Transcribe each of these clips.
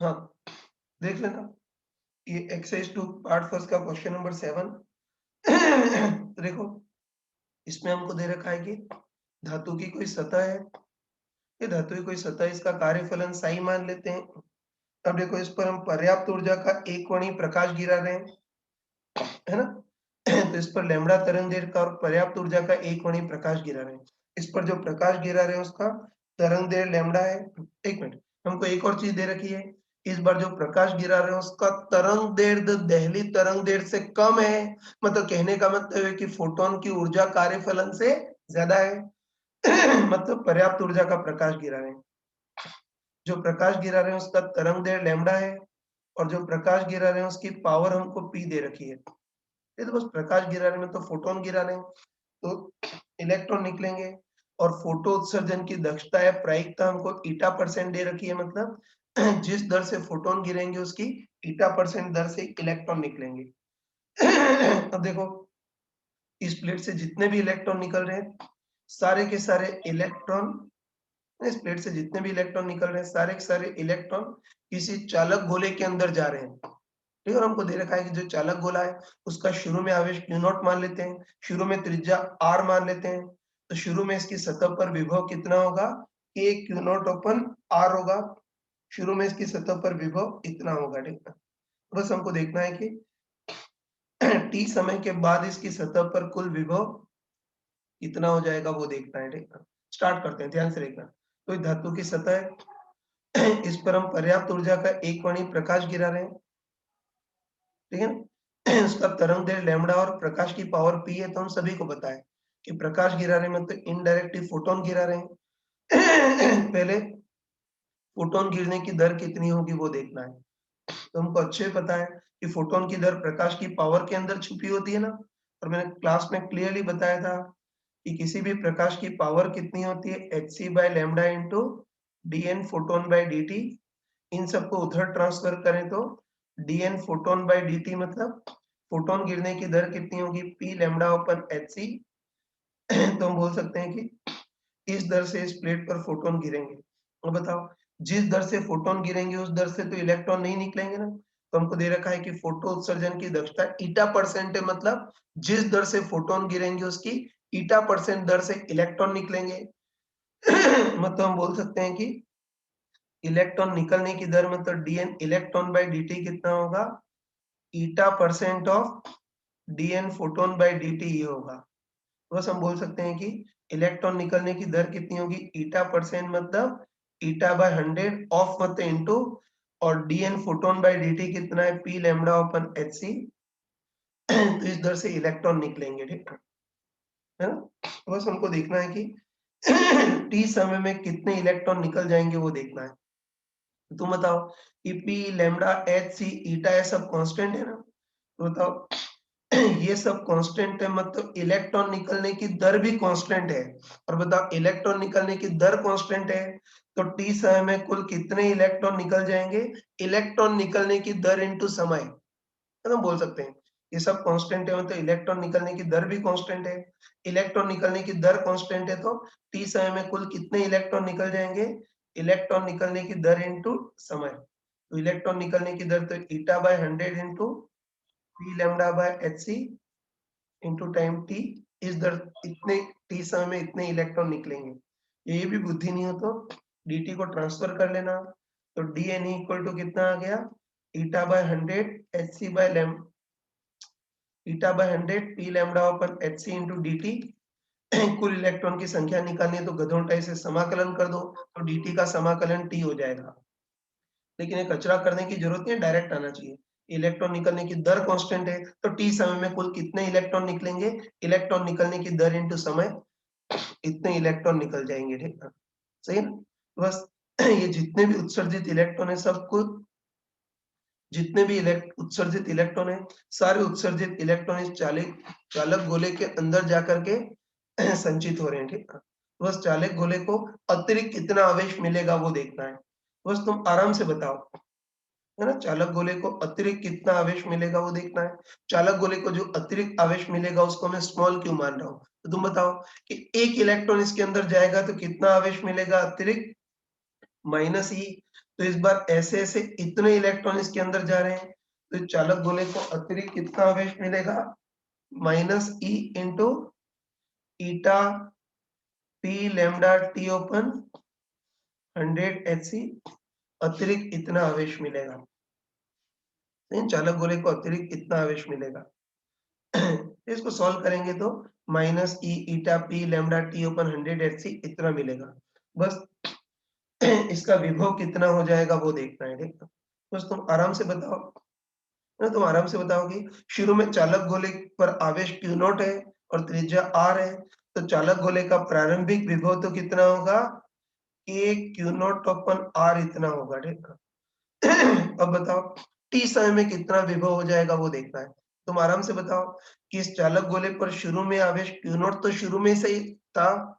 हाँ, देख लेना, ये एक्सरसाइज 2 पार्ट फर्स्ट का क्वेश्चन नंबर 7। देखो, इसमें हमको दे रखा है कि धातु की कोई सतह है, ये धातु की कोई सतह, इसका कार्यफलन साई मान लेते हैं। अब देखो, इस पर हम पर्याप्त ऊर्जा का एकवर्णी प्रकाश गिरा रहे हैं, है ना? तो इस पर लैम्ब्डा तरंग दैर्ध्य का और पर्याप्त ऊर्जा का एकवर्णी प्रकाश गिरा रहे हैं। इस पर जो प्रकाश गिरा रहे हैं उसका तरंग दैर्ध्य लैम्ब्डा है। एक मिनट, हमको एक और चीज दे रखी है, इस बार जो प्रकाश गिरा रहे हैं उसका तरंग दैर्ध्य देहली तरंग दैर्ध्य से कम है। मतलब कहने का मतलब है कि फोटोन की ऊर्जा कार्यफलन से ज्यादा है। मतलब पर्याप्त ऊर्जा का प्रकाश गिरा रहे हैं। जो प्रकाश गिरा रहे हैं उसका तरंग दैर्ध्य लैम्ब्डा है, और जो प्रकाश गिरा रहे हैं उसकी पावर हमको पी दे रखी है। ये तो बस प्रकाश गिरा रहे हैं, तो फोटोन गिरा रहे हैं तो इलेक्ट्रॉन निकलेंगे। और फोटो उत्सर्जन की दक्षता है प्रायिकता हमको ईटा परसेंट दे रखी है, मतलब जिस दर से फोटोन गिरेंगे उसकी ईटा परसेंट दर से इलेक्ट्रॉन निकलेंगे। अब देखो, इस प्लेट से जितने भी इलेक्ट्रॉन निकल रहे हैं, सारे के सारे इलेक्ट्रॉन, इस प्लेट से जितने भी इलेक्ट्रॉन निकल रहे हैं सारे के सारे इलेक्ट्रॉन किसी चालक गोले के अंदर जा रहे हैं। ठीक है, और हमको दे रखा है कि जो चालक गोला है उसका शुरू में आवेश Q नॉट मान लेते हैं, शुरू में त्रिज्या R मान लेते हैं। तो शुरू में इसकी सतह पर विभव कितना होगा, K Q not upon R होगा। शुरू में इसकी सतह पर विभव इतना होगा। ठीक है, बस हमको देखना है कि t समय के बाद इसकी सतह पर कुल विभव कितना हो जाएगा वो देखना है। ठीक है, स्टार्ट करते हैं, ध्यान से देखना। तो इस धातु की सतह है, इस पर हम पर्याप्त ऊर्जा का एकवर्णी प्रकाश गिरा रहे हैं। ठीक है ना? उसका तरंग दैर्ध्य लैम्ब्डा और प्रकाश की पावर पी है, तो हम सभी को पता है कि प्रकाश गिरा रहे हैं मतलब इनडायरेक्टली फोटोन गिरा रहे हैं। पहले फोटोन गिरने की दर कितनी होगी वो देखना है। तो हमको अच्छे पता है कि फोटोन की दर प्रकाश की पावर के अंदर छुपी होती है ना, और मैंने क्लास में क्लियरली बताया था कि किसी भी प्रकाश की पावर कितनी होती है, hc by lambda into dn photon by dt। इन सबको उधर ट्रांसफर करें तो dn फोटोन बाय dt मतलब फोटोन गिरने की दर कितनी होगी, p लैम्ब्डा अपन hc। तो हम बोल सकते हैं कि इस दर से इस प्लेट पर फोटोन गिरेंगे। अब बताओ, जिस दर से फोटोन गिरेंगे उस दर से तो इलेक्ट्रॉन नहीं निकलेंगे ना। तो हमको दे रखा है कि फोटो उत्सर्जन की दक्षता ईटा परसेंट है, मतलब जिस दर से फोटोन गिरेंगे उसकी ईटा परसेंट दर से इलेक्ट्रॉन निकलेंगे। मतलब हम बोल सकते हैं कि इलेक्ट्रॉन निकलने की दर मतलब dn इलेक्ट्रॉन बाय dt कितना होगा, eta percent of dn photon by dt ये होगा। बस हम बोल सकते हैं कि इलेक्ट्रॉन निकलने की दर कितनी होगी, ईटा परसेंट मतलब ईटा बाय 100 ऑफ मतलब इनटू, और dn फोटोन बाय dt कितना है, p लैम्ब्डा अपन hc। तो इस दर से इलेक्ट्रॉन निकलेंगे। ठीक है ना? बस हमको देखना है कि t समय में कितने इलेक्ट्रॉन निकल जाएंगे वो देखना है। तुम बताओ कि p लैम्ब्डा h c ईटा ये सब कांस्टेंट है ना, तो बताओ ये सब कांस्टेंट है मतलब इलेक्ट्रॉन निकलने की दर भी कांस्टेंट है। और बताओ इलेक्ट्रॉन निकलने की दर कांस्टेंट है तो t समय में कुल कितने इलेक्ट्रॉन निकल जाएंगे, इलेक्ट्रॉन निकलने की दर इनटू समय, है ना, बोल सकते हैं। ये सब कांस्टेंट है मतलब इलेक्ट्रॉन निकलने की दर भी कांस्टेंट है। इलेक्ट्रॉन निकलने की दर कांस्टेंट है तो t समय में कुल कितने इलेक्ट्रॉन निकल जाएंगे, इलेक्ट्रॉन निकलने की दर इनटू समय। तो इलेक्ट्रॉन निकलने की दर तो eta by 100 into p lambda by hc into time t। इस दर इतने t समय में इतने इलेक्ट्रॉन निकलेंगे। ये भी बुद्धि नहीं हो तो dt को ट्रांसफर कर लेना। तो dn इक्वल टू कितना आ गया, eta by 100 hc bye eta by 100 p lambda upon hc into dt। कुल इलेक्ट्रॉन की संख्या निकालनी है तो गधोटाई से समाकलन कर दो, तो dt का समाकलन t हो जाएगा। लेकिन ये कचरा करने की जरूरत नहीं है, डायरेक्ट आना चाहिए। इलेक्ट्रॉन निकलने की दर कांस्टेंट है तो t समय में कुल कितने इलेक्ट्रॉन निकलेंगे, इलेक्ट्रॉन निकलने की दर इनटू समय, इतने इलेक्ट्रॉन निकल जाएंगे। ठीक है, सही है ना? तो बस ये जितने भी उत्सर्जित इलेक्ट्रॉन है सबको, जितने भी उत्सर्जित इलेक्ट्रॉन है सारे उत्सर्जित इलेक्ट्रॉन इस चालक गोले के अंदर जाकर के संचित हो रहे हैं। ठीक है, तो बस चालक गोले को अतिरिक्त कितना आवेश मिलेगा वो देखना है। बस तुम आराम से बताओ, है ना, चालक गोले को अतिरिक्त कितना आवेश मिलेगा वो देखना है। चालक गोले को जो अतिरिक्त आवेश मिलेगा उसको मैं स्मॉल क्यू मान रहा हूँ। तो तुम बताओ कि एक इलेक्ट्रॉन इसके अंदर जाएगा तो कितना आवेश मिलेगा अतिरिक्त, माइनस ई। तो इस बार ऐसे ऐसे इतने इलेक्ट्रॉन इसके अंदर जा रहे हैं, तो चालक गोले को अतिरिक्त कितना आवेश मिलेगा, minus E into eta P lambda T upon 100 Hc अतिरिक्त इतना आवेश मिलेगा। इन चालक गोले को अतिरिक्त इतना आवेश मिलेगा। इसको सॉल्व करेंगे तो minus E eta P lambda T upon 100 Hc इतना मिलेगा। बस इसका विभव कितना हो जाएगा वो देखना है। देखना बस तुम आराम से बताओ ना, तुम आराम से बताओ कि शुरू में चालक गोले पर आवेश Q नॉट है और त्रिज्या R है, तो चालक गोले का प्रारंभिक विभव तो कितना होगा, K Q not upon R इतना होगा। ठीक है। अब बताओ t समय में कितना विभव हो जाएगा वो देखना है। तुम आराम से बताओ कि इस चालक गोले पर शुरू में आवेश Q नॉट तो शुरू में सही था,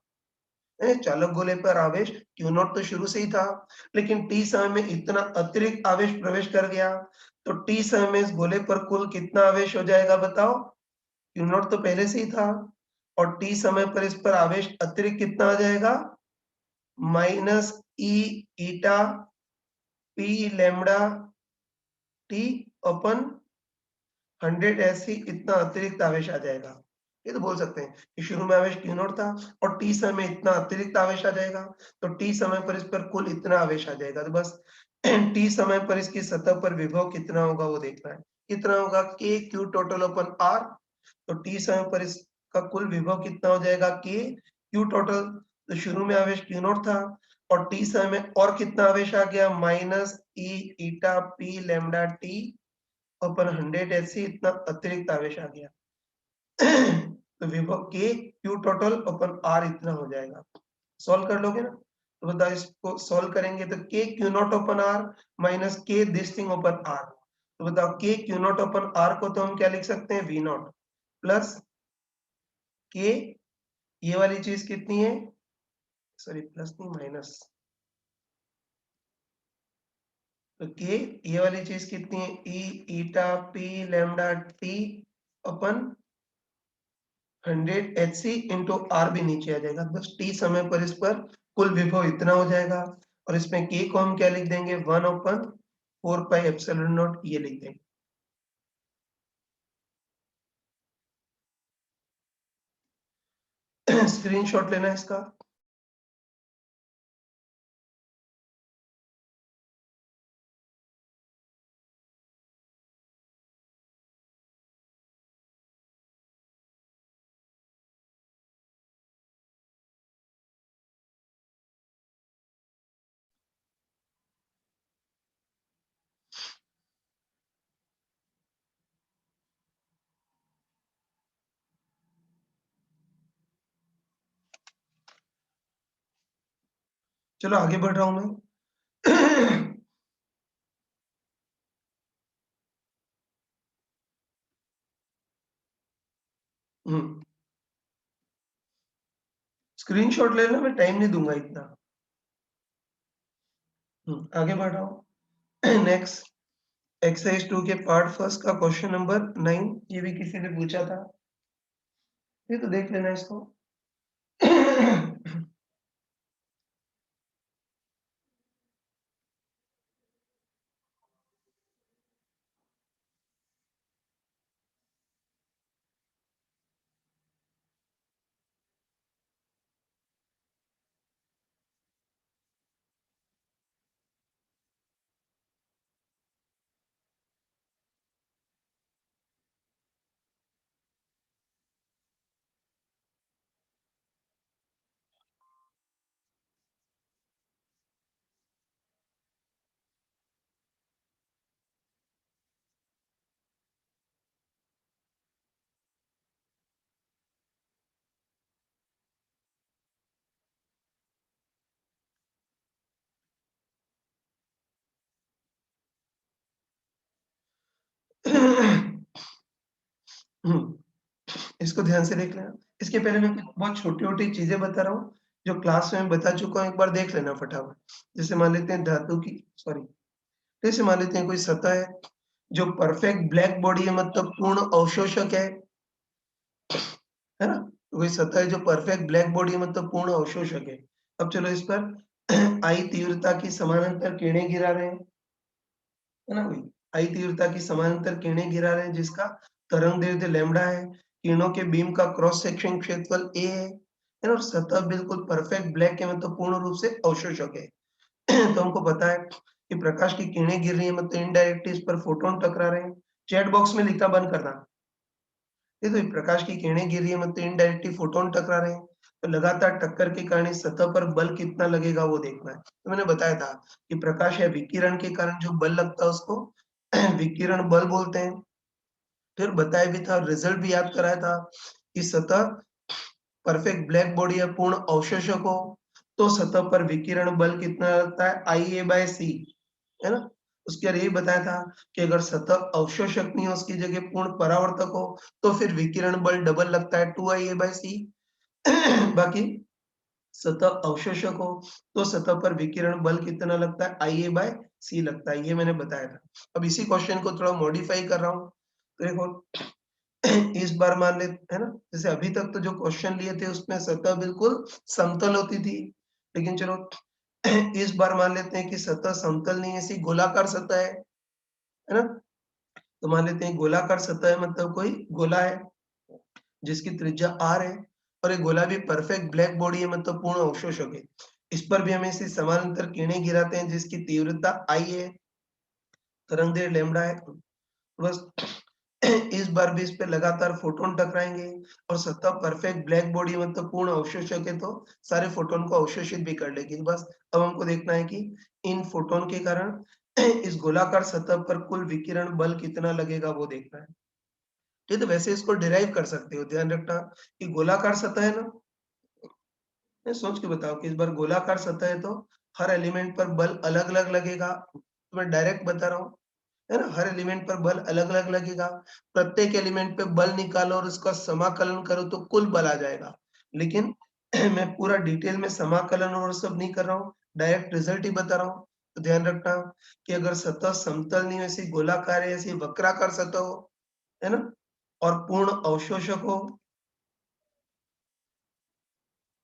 चालक गोले पर आवेश Q नॉट तो शुरू से ही था, लेकिन t समय में इतना अतिरिक्त आवेश प्रवेश कर गया, तो t समय में इस गोले पर कुल कितना आवेश हो जाएगा बताओ। Q नॉट तो पहले से ही था और t समय पर इस पर आवेश अतिरिक्त कितना आ जाएगा, minus E eta P lambda T अपन 100 Hc इतना अतिरिक्त आवेश आ जाएगा। ये तो बोल सकते हैं कि शुरू में आवेश Q नॉट था और t समय में इतना अतिरिक्त आवेश आ जाएगा, तो t समय पर इस पर कुल इतना आवेश आ जाएगा। तो बस t समय पर इसकी सतह पर विभव कितना होगा वो देखना है। कितना होगा, k q टोटल अपन r, तो t समय पर इसका कुल विभव कितना हो जाएगा, k q टोटल। तो शुरू में आवेश Q नॉट था और t समय में और कितना आवेश आ गया, minus E eta P lambda T अपन 100 Hc इतना अतिरिक्त आवेश आ गया। तो विभव k q टोटल अपन r इतना हो जाएगा। सॉल्व कर लोगे ना, तो बताओ इसको सॉल्व करेंगे तो k q not upon r minus k this thing upon r, तो बताओ k q not upon r को तो हम क्या लिख सकते हैं, v नॉट प्लस k, ये वाली चीज कितनी है, सॉरी प्लस नहीं माइनस, तो k ये वाली चीज कितनी है, e eta p lambda t upon 100 Hc into R भी नीचे आ जाएगा। बस t समय पर इस पर कुल विभव इतना हो जाएगा और इसमें k को हम क्या लिख देंगे, 1/4 पाई एप्सिलॉन नॉट ये लिख देंगे। स्क्रीनशॉट लेना है इसका। चलो आगे बढ़ रहा हूं मैं। स्क्रीनशॉट लेना, मैं टाइम नहीं दूंगा इतना। आगे बढ़ रहा हूँ। नेक्स्ट एक्सरसाइज 2 के पार्ट फर्स्ट का क्वेश्चन नंबर 9, ये भी किसी ने पूछा था, ये तो देख लेना इसको। इसको ध्यान से देख लेना। इसके पहले मैं कुछ बहुत छोटी-छोटी चीजें बता रहा हूँ, जो क्लास में बता चुका हूँ, एक बार देख लेना फटाफट। जैसे मान लेते हैं धातु की, सॉरी, जैसे मान लेते हैं कोई सतह है जो परफेक्ट ब्लैक बॉडी है, मतलब पूर्ण अवशोषक है ना? तो कोई सतह है जो परफेक्ट ब्लैक बॉडी है, मतलब पूर्ण अवशोषक है। अब चलो इस पर आई तीव्रता की समानांतर किरणें गिरा रहे हैं, है ना भाई? आई तीव्रता की समानांतर किरणें गिरा रहे हैं जिसका तरंग दैर्ध्य लैम्ब्डा है, किरणों के बीम का क्रॉस सेक्शन क्षेत्रफल ए है ना? और सतह बिल्कुल परफेक्ट ब्लैक है, मतलब पूर्ण रूप से अवशोषक है। तो हमको पता है कि प्रकाश की किरणें गिर रही है, मतलब इनडायरेक्टली इस पर फोटोन टकरा रहे हैं। चैट बॉक्स में लिखना बंद करना। ये तो प्रकाश की किरणें गिर रही है, मतलब इनडायरेक्टली फोटोन टकरा रहे हैं। तो लगातार टक्कर के कारण इस सतह पर बल कितना लगेगा वो देखना है। तो मैंने बताया था कि प्रकाश या विकिरण के कारण जो बल लगता है उसको विकिरण बल बोलते हैं। फिर बताया भी था, रिजल्ट भी याद कराया था कि सतह परफेक्ट ब्लैक बॉडी या पूर्ण अवशोषक हो तो सतह पर विकिरण बल कितना लगता है, IA/C, है ना? उसके बाद यही बताया था कि अगर सतह अवशोषक नहीं हो, उसकी जगह पूर्ण परावर्तक हो तो फिर विकिरण बल डबल लगता है, 2IA/C। बाकी सतह अवशोषक हो तो सतह पर विकिरण बल कितना लगता है, IA/C लगता है, ये मैंने बताया था। अब इसी क्वेश्चन को थोड़ा मॉडिफाई कर रहा हूँ। तो देखो इस बार मान ले, है ना? जैसे अभी तक तो जो क्वेश्चन लिए थे उसमें सतह बिल्कुल समतल होती थी, लेकिन चलो इस बार मान लेते हैं कि सतह समतल नहीं है, ऐसी गोलाकार सतह है ना? तो मान लेते हैं गोलाकार सतह है, मतलब कोई गोला है जिसकी त्रिज्या r है और एक गोला भी परफेक्ट ब्लैक बॉडी है, मतलब पूर्ण अवशोषक है। इस पर भी हम ऐसी समानांतर किरणें गिराते हैं जिसकी तीव्रता I है, तरंगदैर्घ्य लैम्ब्डा है। तो बस इस बार भी इस पे लगातार फोटोन टकराएंगे और सतह परफेक्ट ब्लैक बॉडी, मतलब पूर्ण अवशोषक है, तो सारे फोटोन को अवशोषित भी कर लेगी। बस अब हमको देखना है कि इन फोटोन के कारण इस गोलाकार सतह पर कुल विकिरण बल कितना लगेगा वो देखना है। ठीक है, तो वैसे इसको डिराइव कर सकते हो, ध्यान रखना कि गोलाकार सतह है ना, ये सोच के बताओ कि इस बार गोलाकार सतह है तो हर एलिमेंट पर बल अलग-अलग लगेगा। तो मैं डायरेक्ट बता रहा हूँ, है ना? हर एलिमेंट पर बल अलग-अलग लगेगा। प्रत्येक एलिमेंट पे बल निकालो और उसका समाकलन करो तो कुल बल आ जाएगा। लेकिन मैं पूरा डिटेल में समाकलन और सब नहीं कर रहा हूँ, डायरेक्ट रिजल्ट ही बता रहा हूँ। तो ध्यान रखना कि अगर सतह समतल नहीं हो, ऐसी गोलाकार है, ऐसी वक्राकार सतह हो, है ना? और पूर्ण अवशोषक हो,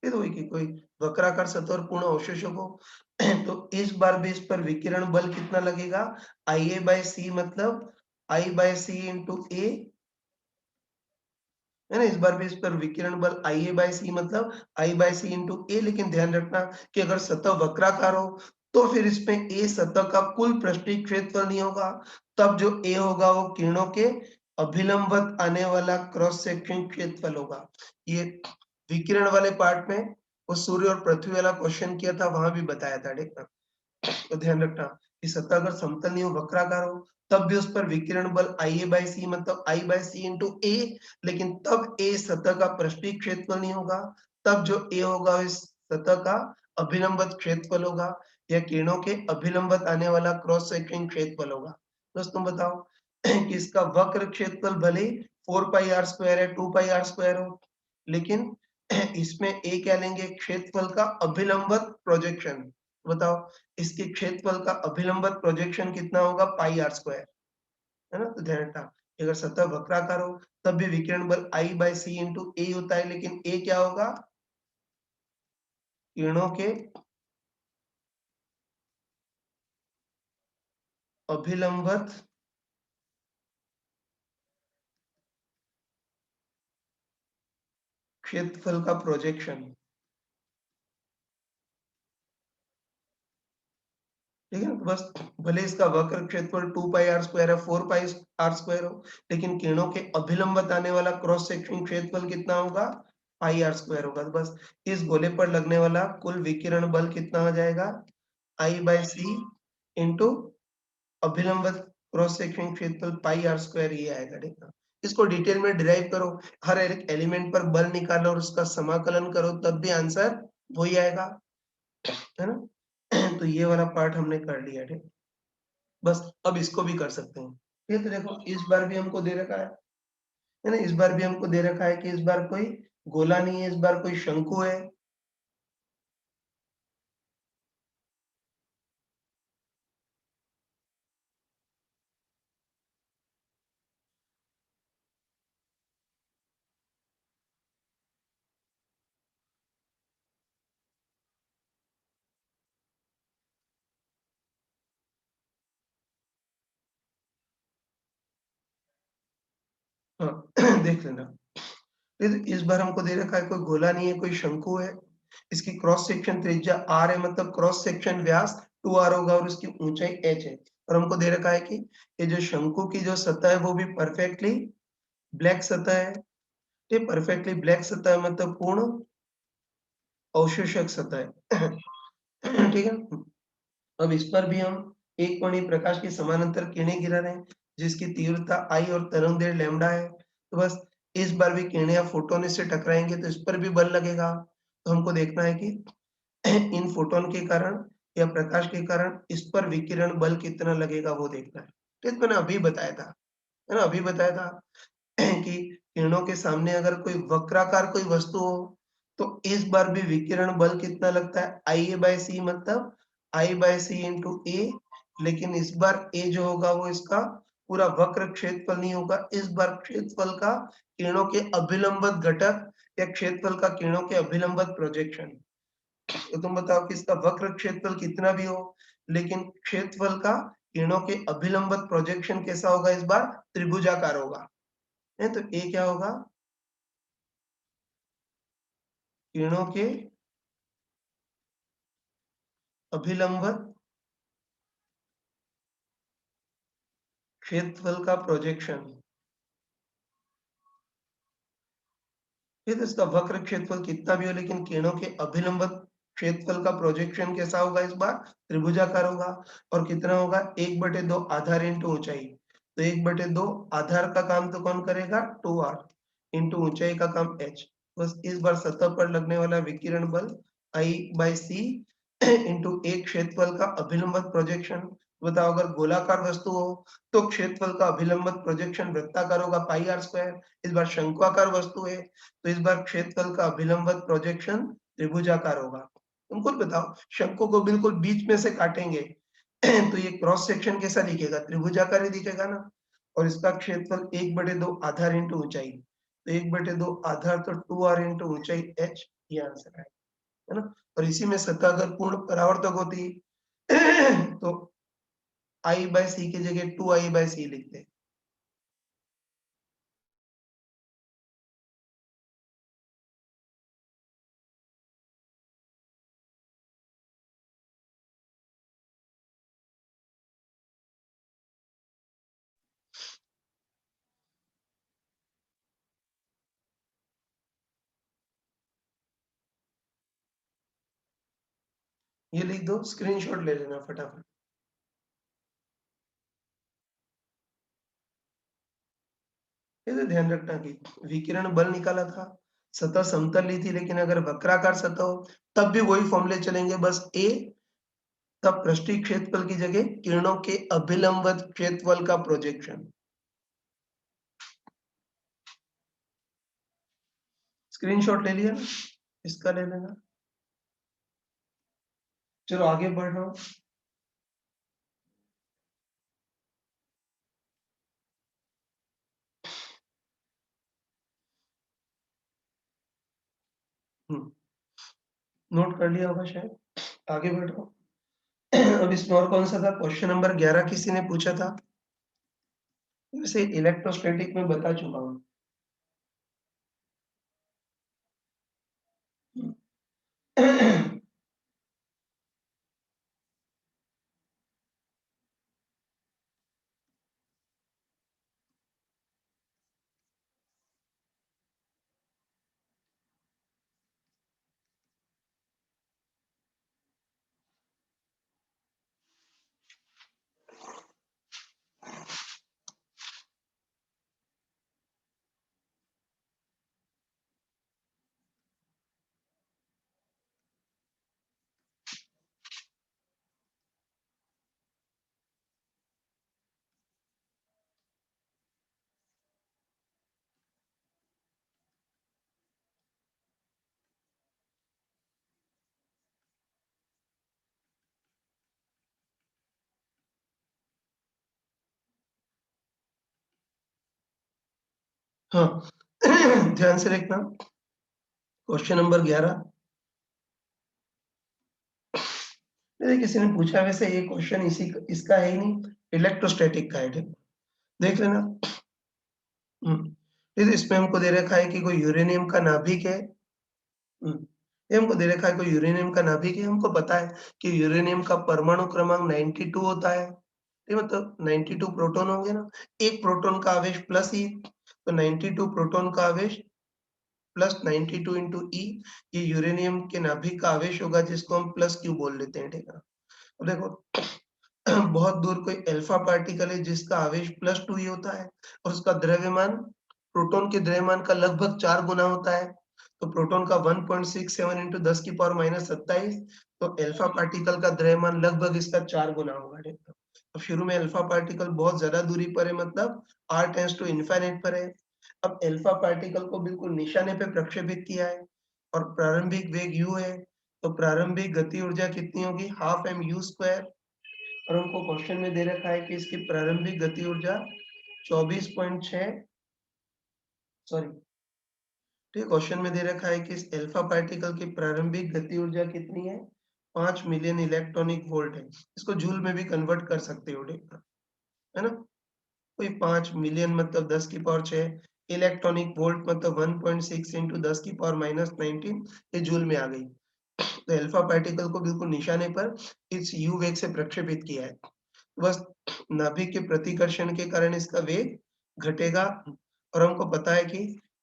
ये तो हुई कि कोई वक्राकार सतह और पूर्ण अवशोषक हो, तो इस बार भी इस पर विकिरण बल कितना लगेगा, IA/C, मतलब I/C into A, है ना? इस बार भी इस पर विकिरण बल IA/C, मतलब I/C into A, लेकिन ध्यान रखना कि अगर सतह वक्राकार हो तो फिर इसमें A सतह का कुल पृष्ठीय क्षेत्रफल नहीं होगा, तब जो A होगा वो किरणों के अभिलंबत आने वाला क्रॉस सेक्शन क्षेत्रफल होगा। ये विकिरण वाले पार्ट में वो सूर्य और पृथ्वी वाला क्वेश्चन किया था, वहां भी बताया था, ठीक ना? तो ध्यान रखना कि सतह अगर समतल नहीं हो, वक्राकार हो, तब भी उस पर विकिरण बल IA/C, मतलब I/C into A, लेकिन तब A सतह का पृष्ठीय क्षेत्रफल नहीं होगा, तब जो A होगा इस सतह का अभिलंबत क्षेत्रफल होगा या किरणों के अभिलंबत आने वाला क्रॉस सेक्शन क्षेत्रफल होगा। दोस्तों तुम बताओ कि इसका वक्र क्षेत्रफल भले 4πr² है, 2πr² हो, लेकिन इसमें A क्या लेंगे, क्षेत्रफल का अभिलंबत प्रोजेक्शन। बताओ इसके क्षेत्रफल का अभिलंबत प्रोजेक्शन कितना होगा, πr², है ना? तो ध्यान रखना अगर सतह वक्राकार हो तब भी विकिरण बल I/C into A होता है, लेकिन A क्या होगा, किरणों के अभिलंबत क्षेत्रफल का प्रोजेक्शन। ठीक है ना? तो बस भले इसका वक्र क्षेत्रफल 2πr² है, 4πr² हो, लेकिन किरणों के अभिलंबत आने वाला क्रॉस सेक्शन क्षेत्रफल कितना होगा, πr² होगा। तो बस इस गोले पर लगने वाला कुल विकिरण बल कितना हो जाएगा, I/C into अभिलंबत क्रॉस सेक्शन क्षेत्रफल πr², ये आएगा, ठीक है? इसको डिटेल में डिराइव करो, हर एक एलिमेंट पर बल निकालो और उसका समाकलन करो, तब भी आंसर वही आएगा, है ना? तो ये वाला पार्ट हमने कर लिया, ठीक। बस अब इसको भी कर सकते हैं। ये तो देखो इस बार भी हमको दे रखा है ना? इस बार भी हमको दे रखा है कि इस बार कोई गोला नहीं है, इस बार कोई शंकु है। हाँ, देख लेना। इस बार हमको दे रखा है कोई गोला नहीं है, कोई शंकु है। इसकी क्रॉस सेक्शन त्रिज्या r है, मतलब क्रॉस सेक्शन व्यास 2r होगा और उसकी ऊंचाई h है। और हमको दे रखा है कि ये जो शंकु की जो सतह है वो भी परफेक्टली ब्लैक सतह है। ये परफेक्टली ब्लैक सतह है मतलब पूर्ण अवशोषक सतह है। ठीक है। अब इस पर भी हम एक कोणीय प्रकाश की समानांतर किरणें गिरा रहे हैं, जिसकी तीव्रता I और तरंग दैर्ध्य लैम्ब्डा है। तो बस इस बार भी किरणें या फोटोन इससे टकराएंगे तो इस पर भी बल लगेगा। तो हमको देखना है कि इन फोटोन के कारण या प्रकाश के कारण इस पर विकिरण बल कितना लगेगा वो देखना है। तो मैंने अभी बताया था, है ना, अभी बताया था कि किरणों के सामने अगर कोई वक्राकार कोई वस्तु हो तो इस बार भी विकिरण बल कितना लगता है, IA/C, मतलब I/C into A। लेकिन इस बार A जो होगा वो इसका पूरा वक्र क्षेत्रफल नहीं होगा, इस बार क्षेत्रफल का किरणों के अभिलंबित घटक या क्षेत्रफल का किरणों के अभिलंबित प्रोजेक्शन। तो तुम बताओ कि इसका वक्र क्षेत्रफल कितना भी हो, लेकिन क्षेत्रफल का किरणों के अभिलंबित प्रोजेक्शन कैसा होगा, इस बार त्रिभुजाकार होगा। है तो ए क्या होगा, किरणों के अभिलंबित क्षेत्रफल का प्रोजेक्शन। फिर इसका वक्र क्षेत्रफल कितना भी हो लेकिन किरणों के अभिलंबित क्षेत्रफल का प्रोजेक्शन कैसा होगा, इस बार त्रिभुजाकार होगा। और कितना होगा, 1/2 आधार इंटू ऊंचाई। तो 1/2 आधार का काम तो कौन करेगा, 2r इंटू ऊंचाई का काम h। बस इस बार सतह पर लगने वाला विकिरण बल I/C इंटू एक क्षेत्रफल का अभिलंबित प्रोजेक्शन। बताओ अगर गोलाकार वस्तु हो तो क्षेत्रफल का अभिलंबित प्रोजेक्शन वृत्ताकार होगा πr²। इस बार शंक्वाकार वस्तु है तो इस बार क्षेत्रफल का अभिलंबित प्रोजेक्शन त्रिभुजाकार होगा। तुम खुद बताओ, शंकु को बिल्कुल बीच में से काटेंगे तो ये क्रॉस सेक्शन कैसा दिखेगा, त्रिभुजाकार ही दिखेगा ना। और इसका क्षेत्रफल 1/2 आधार इंटू ऊंचाई। तो 1/2 आधार तो 2r इंटू ऊंचाई h, ये आंसर है ना। और इसी में सतह अगर पूर्ण परावर्तक होती तो I/C की जगह 2I/C लिखते। ये लिख दो, स्क्रीनशॉट ले लेना फटाफट। ये तो ध्यान रखना कि विकिरण बल निकाला था, सतह समतल ली थी, लेकिन अगर वक्राकार सतह हो तब भी वही फॉर्मूले चलेंगे, बस ए तब पृष्ठीय क्षेत्रफल की जगह किरणों के अभिलंबित क्षेत्रफल का प्रोजेक्शन। स्क्रीनशॉट ले लिया ना, इसका ले लेना। चलो आगे बढ़ रहा हूँ। नोट कर लिया होगा शायद, आगे बढ़ रहा हूँ। अब इसमें और कौन सा था, क्वेश्चन नंबर 11 किसी ने पूछा था, वैसे इलेक्ट्रोस्टैटिक में बता चुका हूँ। हाँ, ध्यान से देखना, क्वेश्चन नंबर 11। मेरे किसी ने पूछा, वैसे ये क्वेश्चन इसी इसका है ही नहीं, इलेक्ट्रोस्टैटिक का है, ठीक, देख लेना। फिर इसमें हमको दे रखा है कि कोई यूरेनियम का नाभिक है। ये हमको दे रखा है कोई यूरेनियम का नाभिक है। हमको पता है कि यूरेनियम का परमाणु क्रमांक 92 होता है। ये मतलब 92 प्रोटॉन होंगे ना, एक प्रोटॉन का आवेश प्लस ई, तो 92 प्रोटॉन का आवेश प्लस 92 इंटू ई, ये यूरेनियम के नाभिक का आवेश होगा, जिसको हम प्लस क्यू बोल लेते हैं, ठीक है। अब देखो बहुत दूर कोई अल्फा पार्टिकल है जिसका आवेश प्लस 2 ही होता है और उसका द्रव्यमान प्रोटॉन के द्रव्यमान का लगभग 4 गुना होता है। तो प्रोटॉन का 1.67 इंटू 10 की पावर माइनस 27, तो अल्फा पार्टिकल का द्रव्यमान लगभग इसका 4 गुना होगा, ठीक है। अब शुरू में अल्फा पार्टिकल बहुत ज्यादा दूरी पर है, मतलब r टेंड्स टू इनफाइनाइट पर है। अब अल्फा पार्टिकल को बिल्कुल निशाने पे प्रक्षेपित किया है और प्रारंभिक वेग u है, तो प्रारंभिक गति ऊर्जा कितनी होगी, हाफ एम यू स्क्वायर। और हमको क्वेश्चन में दे रखा है कि इसकी प्रारंभिक गति ऊर्जा 24.6, सॉरी, ठीक, क्वेश्चन में दे रखा है कि इस अल्फा पार्टिकल की प्रारंभिक गति ऊर्जा कितनी है, 5 मिलियन इलेक्ट्रॉनिक वोल्ट है। इसको जूल में भी कन्वर्ट कर सकते हो, ठीक है ना। कोई 5 मिलियन मतलब 10 की पावर 6 इलेक्ट्रॉनिक वोल्ट, मतलब 1.6 इंटू 10 की पावर माइनस 19, ये जूल में आ गई। तो अल्फा पार्टिकल को बिल्कुल निशाने पर इस यू वेग से प्रक्षेपित किया है। बस नाभिक के प्रतिकर्षण के कारण इसका वेग घटेगा और हमको पता है कि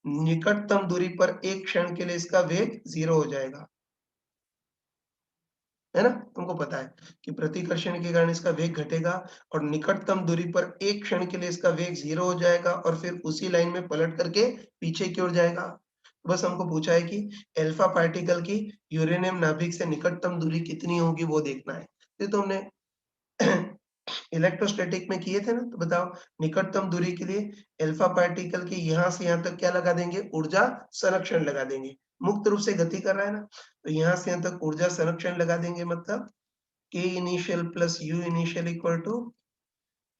निकटतम दूरी पर एक क्षण के लिए इसका वेग 0 हो जाएगा, है ना। तुमको पता है कि प्रतिकर्षण के कारण इसका वेग घटेगा और निकटतम दूरी पर एक क्षण के लिए इसका वेग 0 हो जाएगा और फिर उसी लाइन में पलट करके पीछे की ओर जाएगा। बस हमको पूछा है कि अल्फा पार्टिकल की यूरेनियम नाभिक से निकटतम दूरी कितनी होगी, वो देखना है। ये तो हमने इलेक्ट्रोस्टैटिक में किए थे ना। तो बताओ, निकटतम दूरी के लिए अल्फा पार्टिकल की यहाँ से यहाँ तक क्या लगा देंगे, ऊर्जा संरक्षण लगा देंगे। मुक्त रूप से गति कर रहा है ना, तो यहाँ से यहाँ तक ऊर्जा संरक्षण लगा देंगे, मतलब k initial plus u initial equal to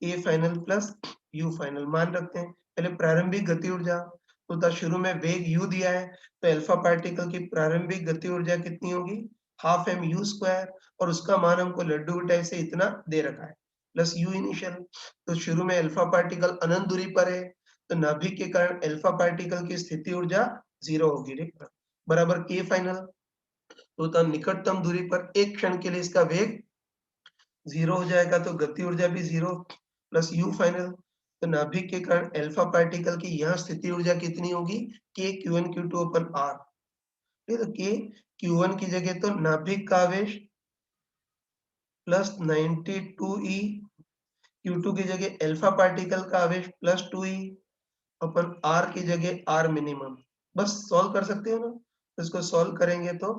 a final plus u final मान रखते हैं। पहले प्रारंभिक गति ऊर्जा, तो था शुरू में वेग u दिया है, तो अल्फा पार्टिकल की प्रारंभिक गति ऊर्जा कितनी होगी, हाफ एम यू स्क्वायर, और उसका मान हमको लड्डू टाइप से इतना दे रखा है, प्लस u इनिशियल। तो शुरू में अल्फा पार्टिकल अनंत दूरी पर है, तो नाभिक के कारण अल्फा पार्टिकल की स्थिति ऊर्जा 0 होगी, ठीक है, बराबर k फाइनल। तो था निकटतम दूरी पर एक क्षण के लिए इसका वेग 0 हो जाएगा, तो गति ऊर्जा भी 0 प्लस यू फाइनल। तो नाभिक के कारण अल्फा पार्टिकल की यह स्थिति ऊर्जा कितनी होगी, k q1 q2 अपन r। ठीक है, तो k q1 की जगह तो नाभिक का आवेश प्लस 92e, q2 की जगह अल्फा पार्टिकल का आवेश प्लस 2e, अपन r की जगह r मिनिमम। बस सॉल्व कर सकते हो ना। तो इसको सॉल्व करेंगे तो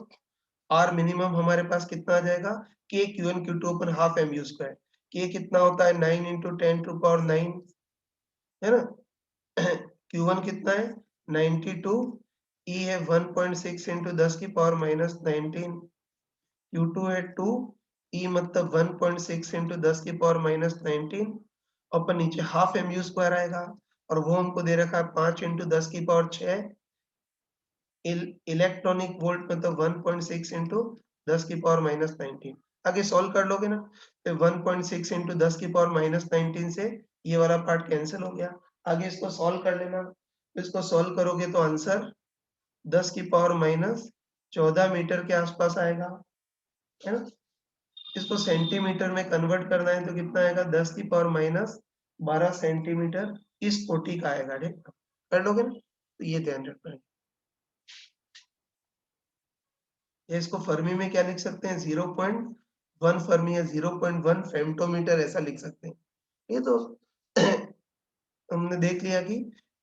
आर मिनिमम हमारे पास कितना आ जाएगा, K Q N Q two upon half M U square. के कितना होता है 9 इंटू 10 टू पावर 9, है ना। क्यू वन कितना है 92, ई है 1.6 इंटू 10 की पावर माइनस 19, क्यू टू है 2, ई मतलब 1.6 इंटू 10 की पावर माइनस 19, अपन नीचे हाफ एम यू स्क्वायर आएगा और वो हमको दे रखा है 5 इंटू 10 की पावर 6 इलेक्ट्रॉनिक वोल्ट, मतलब 1.6 इंटू 10 की पावर माइनस 19। आगे सॉल्व कर लोगे ना, तो 1.6 इंटू 10 की पावर माइनस 19 से ये वाला पार्ट कैंसिल हो गया। आगे इसको सॉल्व कर लेना, तो इसको सॉल्व करोगे तो आंसर 10 की पावर माइनस 14 मीटर के आसपास आएगा, है ना। इसको सेंटीमीटर में कन्वर्ट करना है तो कितना आएगा, 10 की पावर माइनस 12 सेंटीमीटर इस कोटि का आएगा, ठीक है? कर लोगे ना, तो ये ध्यान रखना है। या इसको फर्मी में क्या लिख सकते हैं, 0.1 फर्मी या 0.1 फेम्टोमीटर ऐसा लिख सकते हैं। ये तो हमने देख लिया कि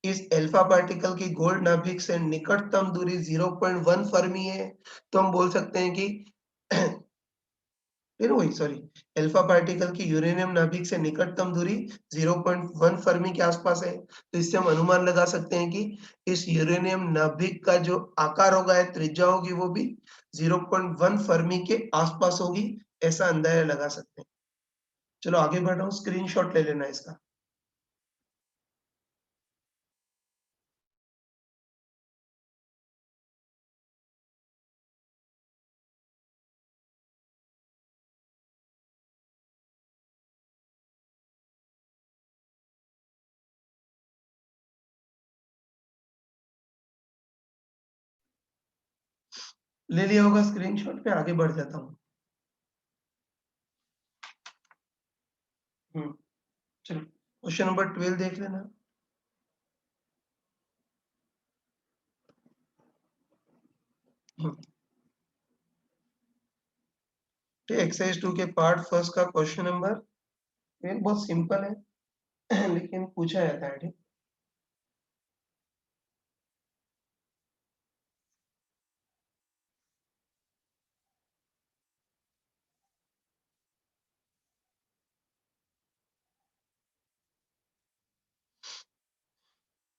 इस अल्फा पार्टिकल की गोल्ड नाभिक से निकटतम दूरी 0.1 फर्मी है, तो हम बोल सकते हैं कि फिर वही, सॉरी, अल्फा पार्टिकल की यूरेनियम नाभिक से निकटतम दूरी 0.1 फर्मी के आसपास है। तो इससे हम अनुमान लगा सकते हैं कि इस यूरेनियम नाभिक का जो आकार होगा या त्रिज्या होगी वो भी 0.1 फर्मी के आसपास होगी, ऐसा अंदाजा लगा सकते हैं। चलो आगे बढ़ रहा हूँ, स्क्रीनशॉट ले लेना इसका। ले लिया होगा स्क्रीनशॉट पे, आगे बढ़ जाता हूँ। चलो क्वेश्चन नंबर 12 देख लेना। एक्सरसाइज 2 के पार्ट फर्स्ट का क्वेश्चन नंबर 12 बहुत सिंपल है लेकिन पूछा जाता है, ठीक।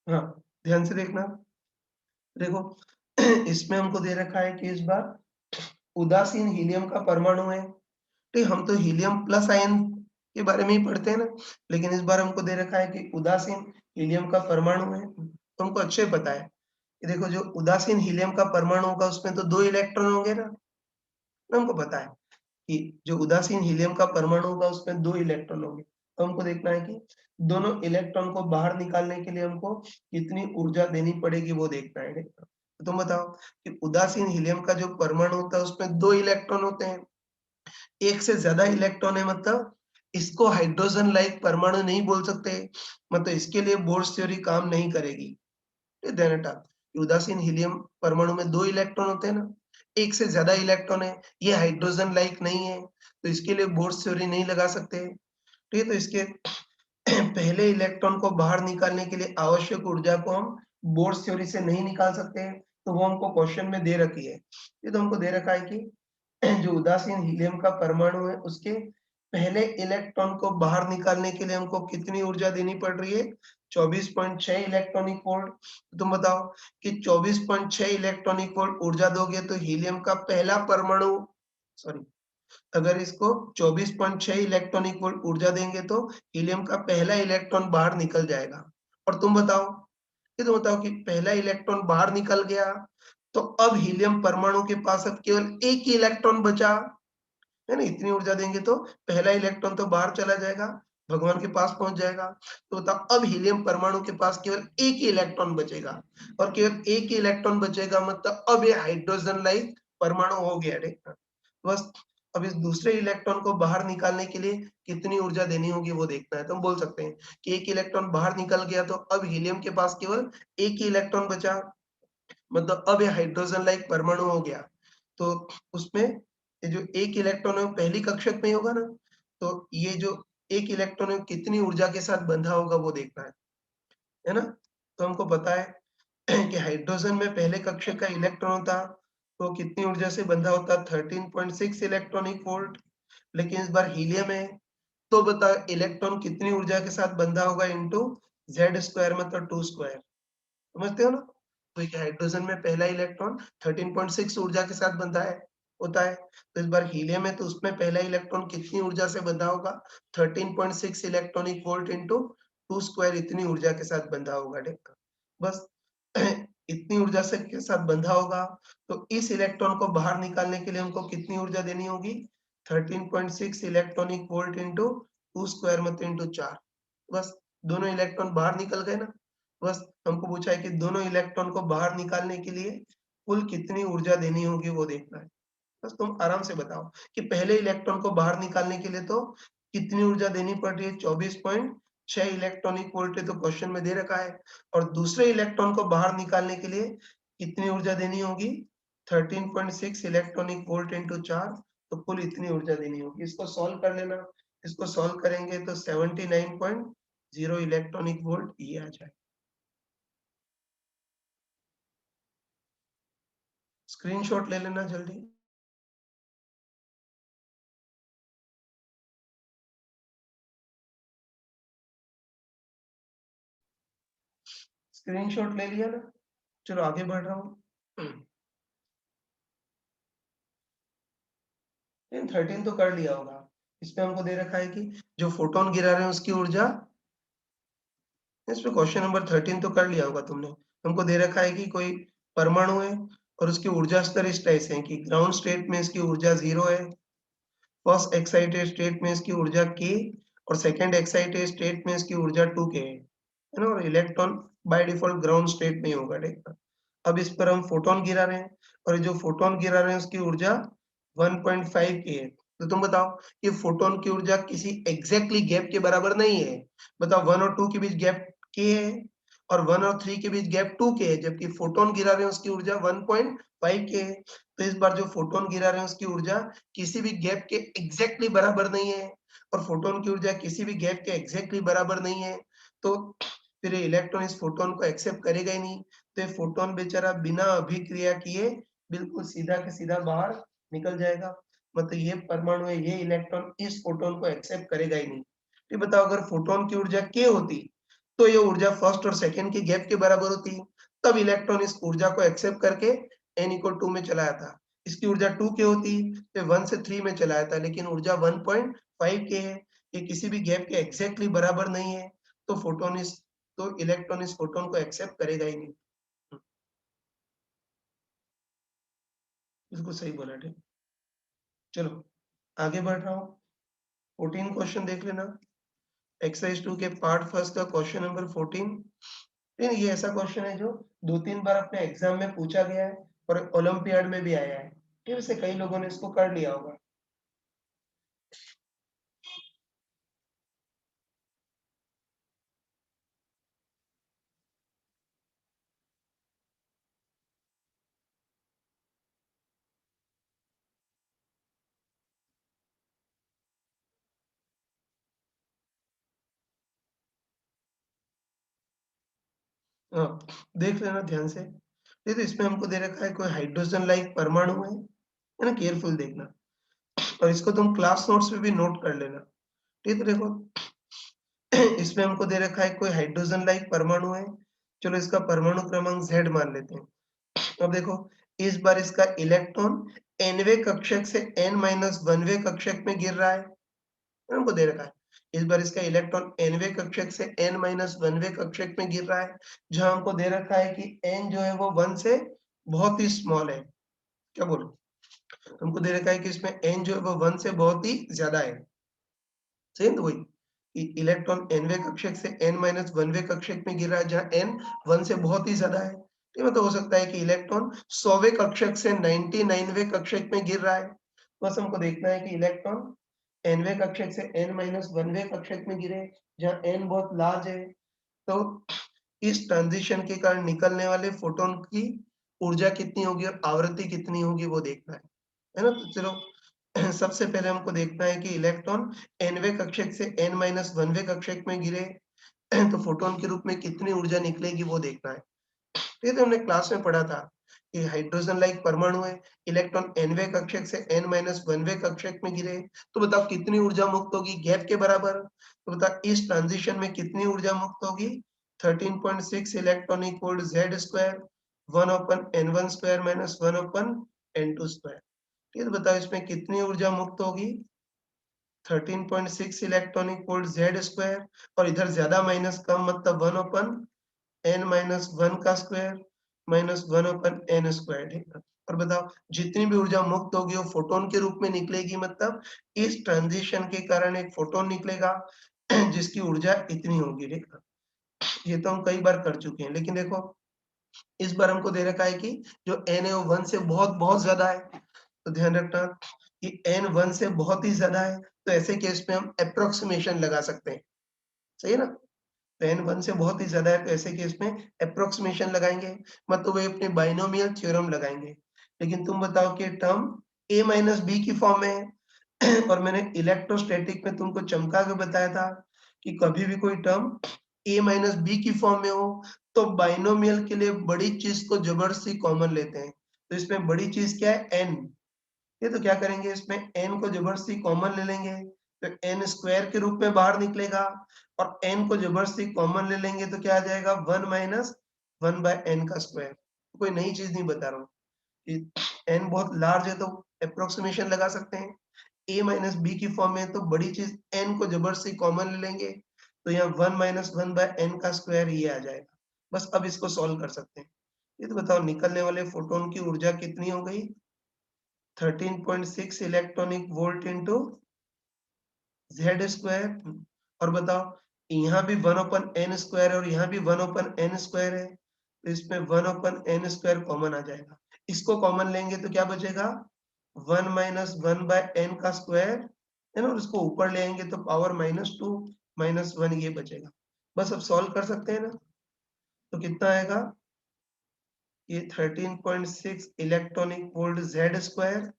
हाँ, ध्यान से देखना। देखो इसमें हमको दे रखा है कि इस बार उदासीन हीलियम का परमाणु है, ठीक। हम तो हीलियम प्लस आयन के बारे में ही पढ़ते हैं ना, लेकिन इस बार हमको दे रखा है कि उदासीन हीलियम का परमाणु है। तो हमको अच्छे पता है कि देखो जो उदासीन हीलियम का परमाणु होगा उसमें तो 2 इलेक्ट्रॉन होंगे ना, तो हमको पता है कि जो उदासीन हीलियम का परमाणु होगा उसमें 2 इलेक्ट्रॉन होंगे। तो हमको देखना है कि दोनों इलेक्ट्रॉन को बाहर निकालने के लिए हमको कितनी ऊर्जा देनी पड़ेगी वो देखना है, ठीक। तो तुम बताओ कि उदासीन हीलियम का जो परमाणु होता है उसमें 2 इलेक्ट्रॉन होते हैं, एक से ज्यादा इलेक्ट्रॉन है, मतलब इसको हाइड्रोजन लाइक परमाणु नहीं बोल सकते, मतलब इसके लिए बोर्स थ्योरी काम नहीं करेगी। ध्यान हटा, उदासीन हीलियम परमाणु में 2 इलेक्ट्रॉन होते हैं ना, एक से ज्यादा इलेक्ट्रॉन है, ये हाइड्रोजन लाइक नहीं है, तो इसके लिए बोर्स थ्योरी नहीं लगा सकते, ठीक है। तो इसके पहले इलेक्ट्रॉन को बाहर निकालने के लिए आवश्यक ऊर्जा को हम बोर्स थ्योरी से नहीं निकाल सकते हैं, तो वो हमको क्वेश्चन में दे रखी है। ये तो हमको दे रखा है कि जो उदासीन हीलियम का परमाणु है उसके पहले इलेक्ट्रॉन को बाहर निकालने के लिए हमको कितनी ऊर्जा देनी पड़ रही है, 24.6 इलेक्ट्रॉनिक वोल्ट। तुम बताओ कि 24.6 इलेक्ट्रॉनिक वोल्ट ऊर्जा दोगे तो हीलियम का पहला परमाणु, सॉरी, अगर इसको 24.6 इलेक्ट्रॉनिक वोल्ट ऊर्जा देंगे तो हीलियम का पहला इलेक्ट्रॉन बाहर निकल जाएगा। और तुम बताओ, ये तो बताओ कि पहला इलेक्ट्रॉन बाहर निकल गया तो अब हीलियम परमाणु के पास अब केवल एक ही इलेक्ट्रॉन बचा है ना, इतनी ऊर्जा देंगे तो पहला इलेक्ट्रॉन तो बाहर चला जाएगा, भगवान के पास पहुंच जाएगा। तो बताओ अब हीलियम परमाणु के पास केवल एक ही इलेक्ट्रॉन बचेगा, और केवल एक ही इलेक्ट्रॉन बचेगा मतलब अब ये हाइड्रोजन लाइक परमाणु हो गया, ठीक। बस अब इस दूसरे इलेक्ट्रॉन को बाहर निकालने के लिए कितनी ऊर्जा देनी होगी वो देखना है। तो हम बोल सकते हैं कि एक इलेक्ट्रॉन बाहर निकल गया तो अब हीलियम के पास केवल एक ही इलेक्ट्रॉन बचा, मतलब अब ये हाइड्रोजन लाइक परमाणु हो गया। तो उसमें ये जो एक इलेक्ट्रॉन है वो पहली कक्षक में ही होगा ना, तो ये जो एक इलेक्ट्रॉन है कितनी ऊर्जा के साथ बंधा होगा वो देखना है ना। तो हमको पता है कि हाइड्रोजन में पहले कक्षक का इलेक्ट्रॉन होता तो कितनी ऊर्जा से बंधा होता, 13.6 इलेक्ट्रॉनिक वोल्ट। लेकिन इस बार हीलियम है तो बता इलेक्ट्रॉन कितनी ऊर्जा के साथ बंधा होगा इनटू जेड स्क्वायर, मतलब 2 स्क्वायर, समझते हो ना। तो एक हाइड्रोजन में पहला इलेक्ट्रॉन 13.6 ऊर्जा के साथ बंधा है होता है, तो इस बार हीलियम है तो उसमें पहला इलेक्ट्रॉन कितनी ऊर्जा से बंधा होगा, 13.6 इलेक्ट्रॉनिक वोल्ट इनटू 2 स्क्वायर, इतनी ऊर्जा के साथ बंधा होगा, ठीक। बस इतनी ऊर्जा से के साथ बंधा होगा तो इस इलेक्ट्रॉन को बाहर निकालने के लिए हमको कितनी ऊर्जा देनी होगी, 13.6 इलेक्ट्रॉनिक वोल्ट इनटू 2 स्क्वायर, मतलब इनटू 4। बस दोनों इलेक्ट्रॉन बाहर निकल गए ना। बस हमको पूछा है कि दोनों इलेक्ट्रॉन को बाहर निकालने के लिए कुल कितनी ऊर्जा देनी होगी वो देखना है। बस तुम आराम से बताओ कि पहले इलेक्ट्रॉन को बाहर निकालने के लिए तो कितनी ऊर्जा देनी पड़ रही है, 24.6 इलेक्ट्रॉनिक वोल्ट तो क्वेश्चन में दे रखा है, और दूसरे इलेक्ट्रॉन को बाहर निकालने के लिए कितनी ऊर्जा देनी होगी, 13.6 इलेक्ट्रॉनिक वोल्ट इंटू 4, तो कुल इतनी ऊर्जा देनी होगी। इसको सॉल्व कर लेना, इसको सॉल्व करेंगे तो 79.0 इलेक्ट्रॉनिक वोल्ट ये आ जाए। स्क्रीनशॉट ले लेना जल्दी। स्क्रीनशॉट ले लिया ना, चलो आगे बढ़ रहा हूँ। 13 तो कर लिया होगा। इसमें हमको दे रखा है कि जो फोटोन गिरा रहे हैं उसकी ऊर्जा, इसमें क्वेश्चन नंबर 13 तो कर लिया होगा तुमने। हमको दे रखा है कि कोई परमाणु है और उसकी ऊर्जा स्तर इस टाइप से है कि ग्राउंड स्टेट में इसकी ऊर्जा 0 है, फर्स्ट एक्साइटेड स्टेट में इसकी ऊर्जा k, और सेकंड एक्साइटेड स्टेट में इसकी ऊर्जा 2k है ना, और electron by default ground state में ही होगा, ठीक है। अब इस पर हम फोटोन गिरा रहे हैं और जो फोटोन गिरा रहे हैं उसकी ऊर्जा 1.5 की है। तो तुम बताओ ये फोटोन की ऊर्जा किसी एग्जैक्टली गैप के बराबर नहीं है। बताओ 1 और 2 के बीच गैप के है और 1 और 3 के बीच गैप 2 के है, जबकि फोटोन गिरा रहे हैं उसकी ऊर्जा 1.5 के है। तो इस बार जो फोटोन गिरा रहे हैं उसकी ऊर्जा किसी भी गैप के एग्जैक्टली बराबर नहीं है और फोटोन की ऊर्जा किसी भी गैप के एग्जैक्टली बराबर नहीं है। तो फिर इलेक्ट्रॉन इस फोटोन को एक्सेप्ट करेगा ही नहीं। तो ये फोटोन बेचारा बिना अभिक्रिया किए बिल्कुल सीधा के सीधा बाहर निकल जाएगा। मतलब ये परमाणु है, ये इलेक्ट्रॉन इस फोटोन को एक्सेप्ट करेगा ही नहीं। तो बताओ अगर फोटोन की ऊर्जा k होती तो ये ऊर्जा फर्स्ट और सेकंड के गैप के बराबर होती, तब इलेक्ट्रॉन इस ऊर्जा को एक्सेप्ट करके n = 2 में चला जाता। इसकी ऊर्जा 2k होती तो 1 से 3 में चला जाता, लेकिन ऊर्जा 1.5k है। ये किसी भी गैप के एग्जैक्टली बराबर नहीं है, तो फोटोन इस तो इलेक्ट्रॉन इस फोटोन को एक्सेप्ट करेगा ही नहीं। बिल्कुल सही बोला, ठीक। चलो आगे बढ़ रहा हूँ। 14 क्वेश्चन देख लेना। एक्सरसाइज 2 के पार्ट फर्स्ट का क्वेश्चन नंबर 14। ये ऐसा क्वेश्चन है जो 2-3 बार अपने एग्जाम में पूछा गया है और ओलंपियाड में भी आया है। ठीक, वैसे कई लोगों ने इसको कर लिया होगा। हाँ, देख लेना ध्यान से। ये तो इसमें हमको दे रखा है कोई हाइड्रोजन लाइक परमाणु है ना, केयरफुल देखना और इसको तुम क्लास नोट्स में भी नोट कर लेना। ठीक है, देखो इसमें हमको दे रखा है कोई हाइड्रोजन लाइक परमाणु है। चलो इसका परमाणु क्रमांक Z मान लेते हैं। अब देखो इस बार इसका इलेक्ट्रॉन nवें कक्षक से n-1वें कक्षक में गिर रहा है, हमको दे रखा है। इस बार इसका इलेक्ट्रॉन nवें कक्षक से n-1वें कक्षक में गिर रहा है, जहां हमको दे रखा है कि n जो है वो 1 से बहुत ही स्मॉल है। क्या बोलो, हमको दे रखा है कि इसमें n जो है वो 1 से बहुत ही ज्यादा है। सही है, तो वही कि इलेक्ट्रॉन nवें कक्षक से n-1वें कक्षक में गिर रहा है, जहां n 1 से बहुत ही ज्यादा है। ये मतलब हो सकता है कि इलेक्ट्रॉन 100वें कक्षक से 99वें कक्षक में गिर रहा है। बस हमको देखना है कि इलेक्ट्रॉन nवें कक्षक से n-1वें कक्षक में गिरे, जहां n बहुत लार्ज है। तो इस ट्रांजिशन के कारण निकलने वाले फोटोन की ऊर्जा कितनी होगी और आवृत्ति कितनी होगी वो देखना है ना। तो चलो सबसे पहले हमको देखना है कि इलेक्ट्रॉन nवें कक्षक से n-1वें कक्षक में गिरे तो फोटोन के रूप में कितनी ऊर्जा निकलेगी वो देखना है। ये तो हमने क्लास में पढ़ा था कि हाइड्रोजन लाइक परमाणु है, इलेक्ट्रॉन nवें कक्षक से n-1वें कक्षक में गिरे तो बताओ कितनी ऊर्जा मुक्त होगी गैप के बराबर। तो बताओ इस ट्रांजिशन में कितनी ऊर्जा मुक्त होगी, 13.6 electronic volt Z square 1/n1 square minus 1/n2 square. ठीक है, तो बताओ इसमें कितनी ऊर्जा मुक्त होगी, 13.6 इलेक्ट्रॉनिक वोल्ट Z स्क्वायर और इधर ज्यादा माइनस कम मतलब 1/n-1 का स्क्वायर माइनस 1/n स्क्वायर। ठीक है, और बताओ जितनी भी ऊर्जा मुक्त होगी वो फोटोन के रूप में निकलेगी, मतलब इस ट्रांजिशन के कारण एक फोटोन निकलेगा जिसकी ऊर्जा इतनी होगी। ठीक है, ये तो हम कई बार कर चुके हैं, लेकिन देखो इस बार हमको दे रखा है कि जो n है वो 1 से बहुत बहुत ज्यादा है। तो ध्यान रखना कि n 1 से बहुत ही ज्यादा है, तो ऐसे केस में हम अप्रोक्सीमेशन लगा सकते हैं। सही है ना, तो n 1 से बहुत ही ज्यादा है तो ऐसे केस में अप्रोक्सीमेशन लगाएंगे, मतलब वे अपने बाइनोमियल थ्योरम लगाएंगे। लेकिन तुम बताओ कि टर्म a माइनस बी की फॉर्म में है और मैंने इलेक्ट्रोस्टैटिक में तुमको चमका के बताया था कि कभी भी कोई टर्म a माइनस बी की फॉर्म में हो तो बाइनोमियल के लिए बड़ी चीज को जबरदस्ती कॉमन लेते हैं। तो इसमें बड़ी चीज क्या है, n। ये तो क्या करेंगे, इसमें n को जबरदस्ती कॉमन ले लेंगे तो n स्क्वायर के रूप में बाहर निकलेगा और n को जबरदस्ती कॉमन ले लेंगे तो क्या आ जाएगा 1 माइनस 1/n का स्क्वायर। कोई नई चीज नहीं बता रहा हूँ कि n बहुत लार्ज है तो अप्रोक्सीमेशन लगा सकते हैं। a माइनस बी की फॉर्म में तो बड़ी चीज n को जबरदस्ती कॉमन ले लेंगे तो यहाँ 1 माइनस 1/n का स्क्वायर ये आ जाएगा। बस अब इसको सॉल्व कर सकते हैं। ये तो बताओ निकलने वाले फोटोन की ऊर्जा कितनी हो गई, 13.6 electronic volt into Z square. और बताओ यहाँ भी 1/n स्क्वायर है और यहाँ भी 1/n स्क्वायर है, तो इसमें 1/n² कॉमन आ जाएगा। इसको कॉमन लेंगे तो क्या बचेगा 1 माइनस 1/n का स्क्वायर है ना, और उसको ऊपर ले आएंगे तो पावर -2 -1 ये बचेगा। बस अब सॉल्व कर सकते हैं ना, तो कितना आएगा ये 13.6 इलेक्ट्रॉनिक वोल्ट जेड स्क्वायर,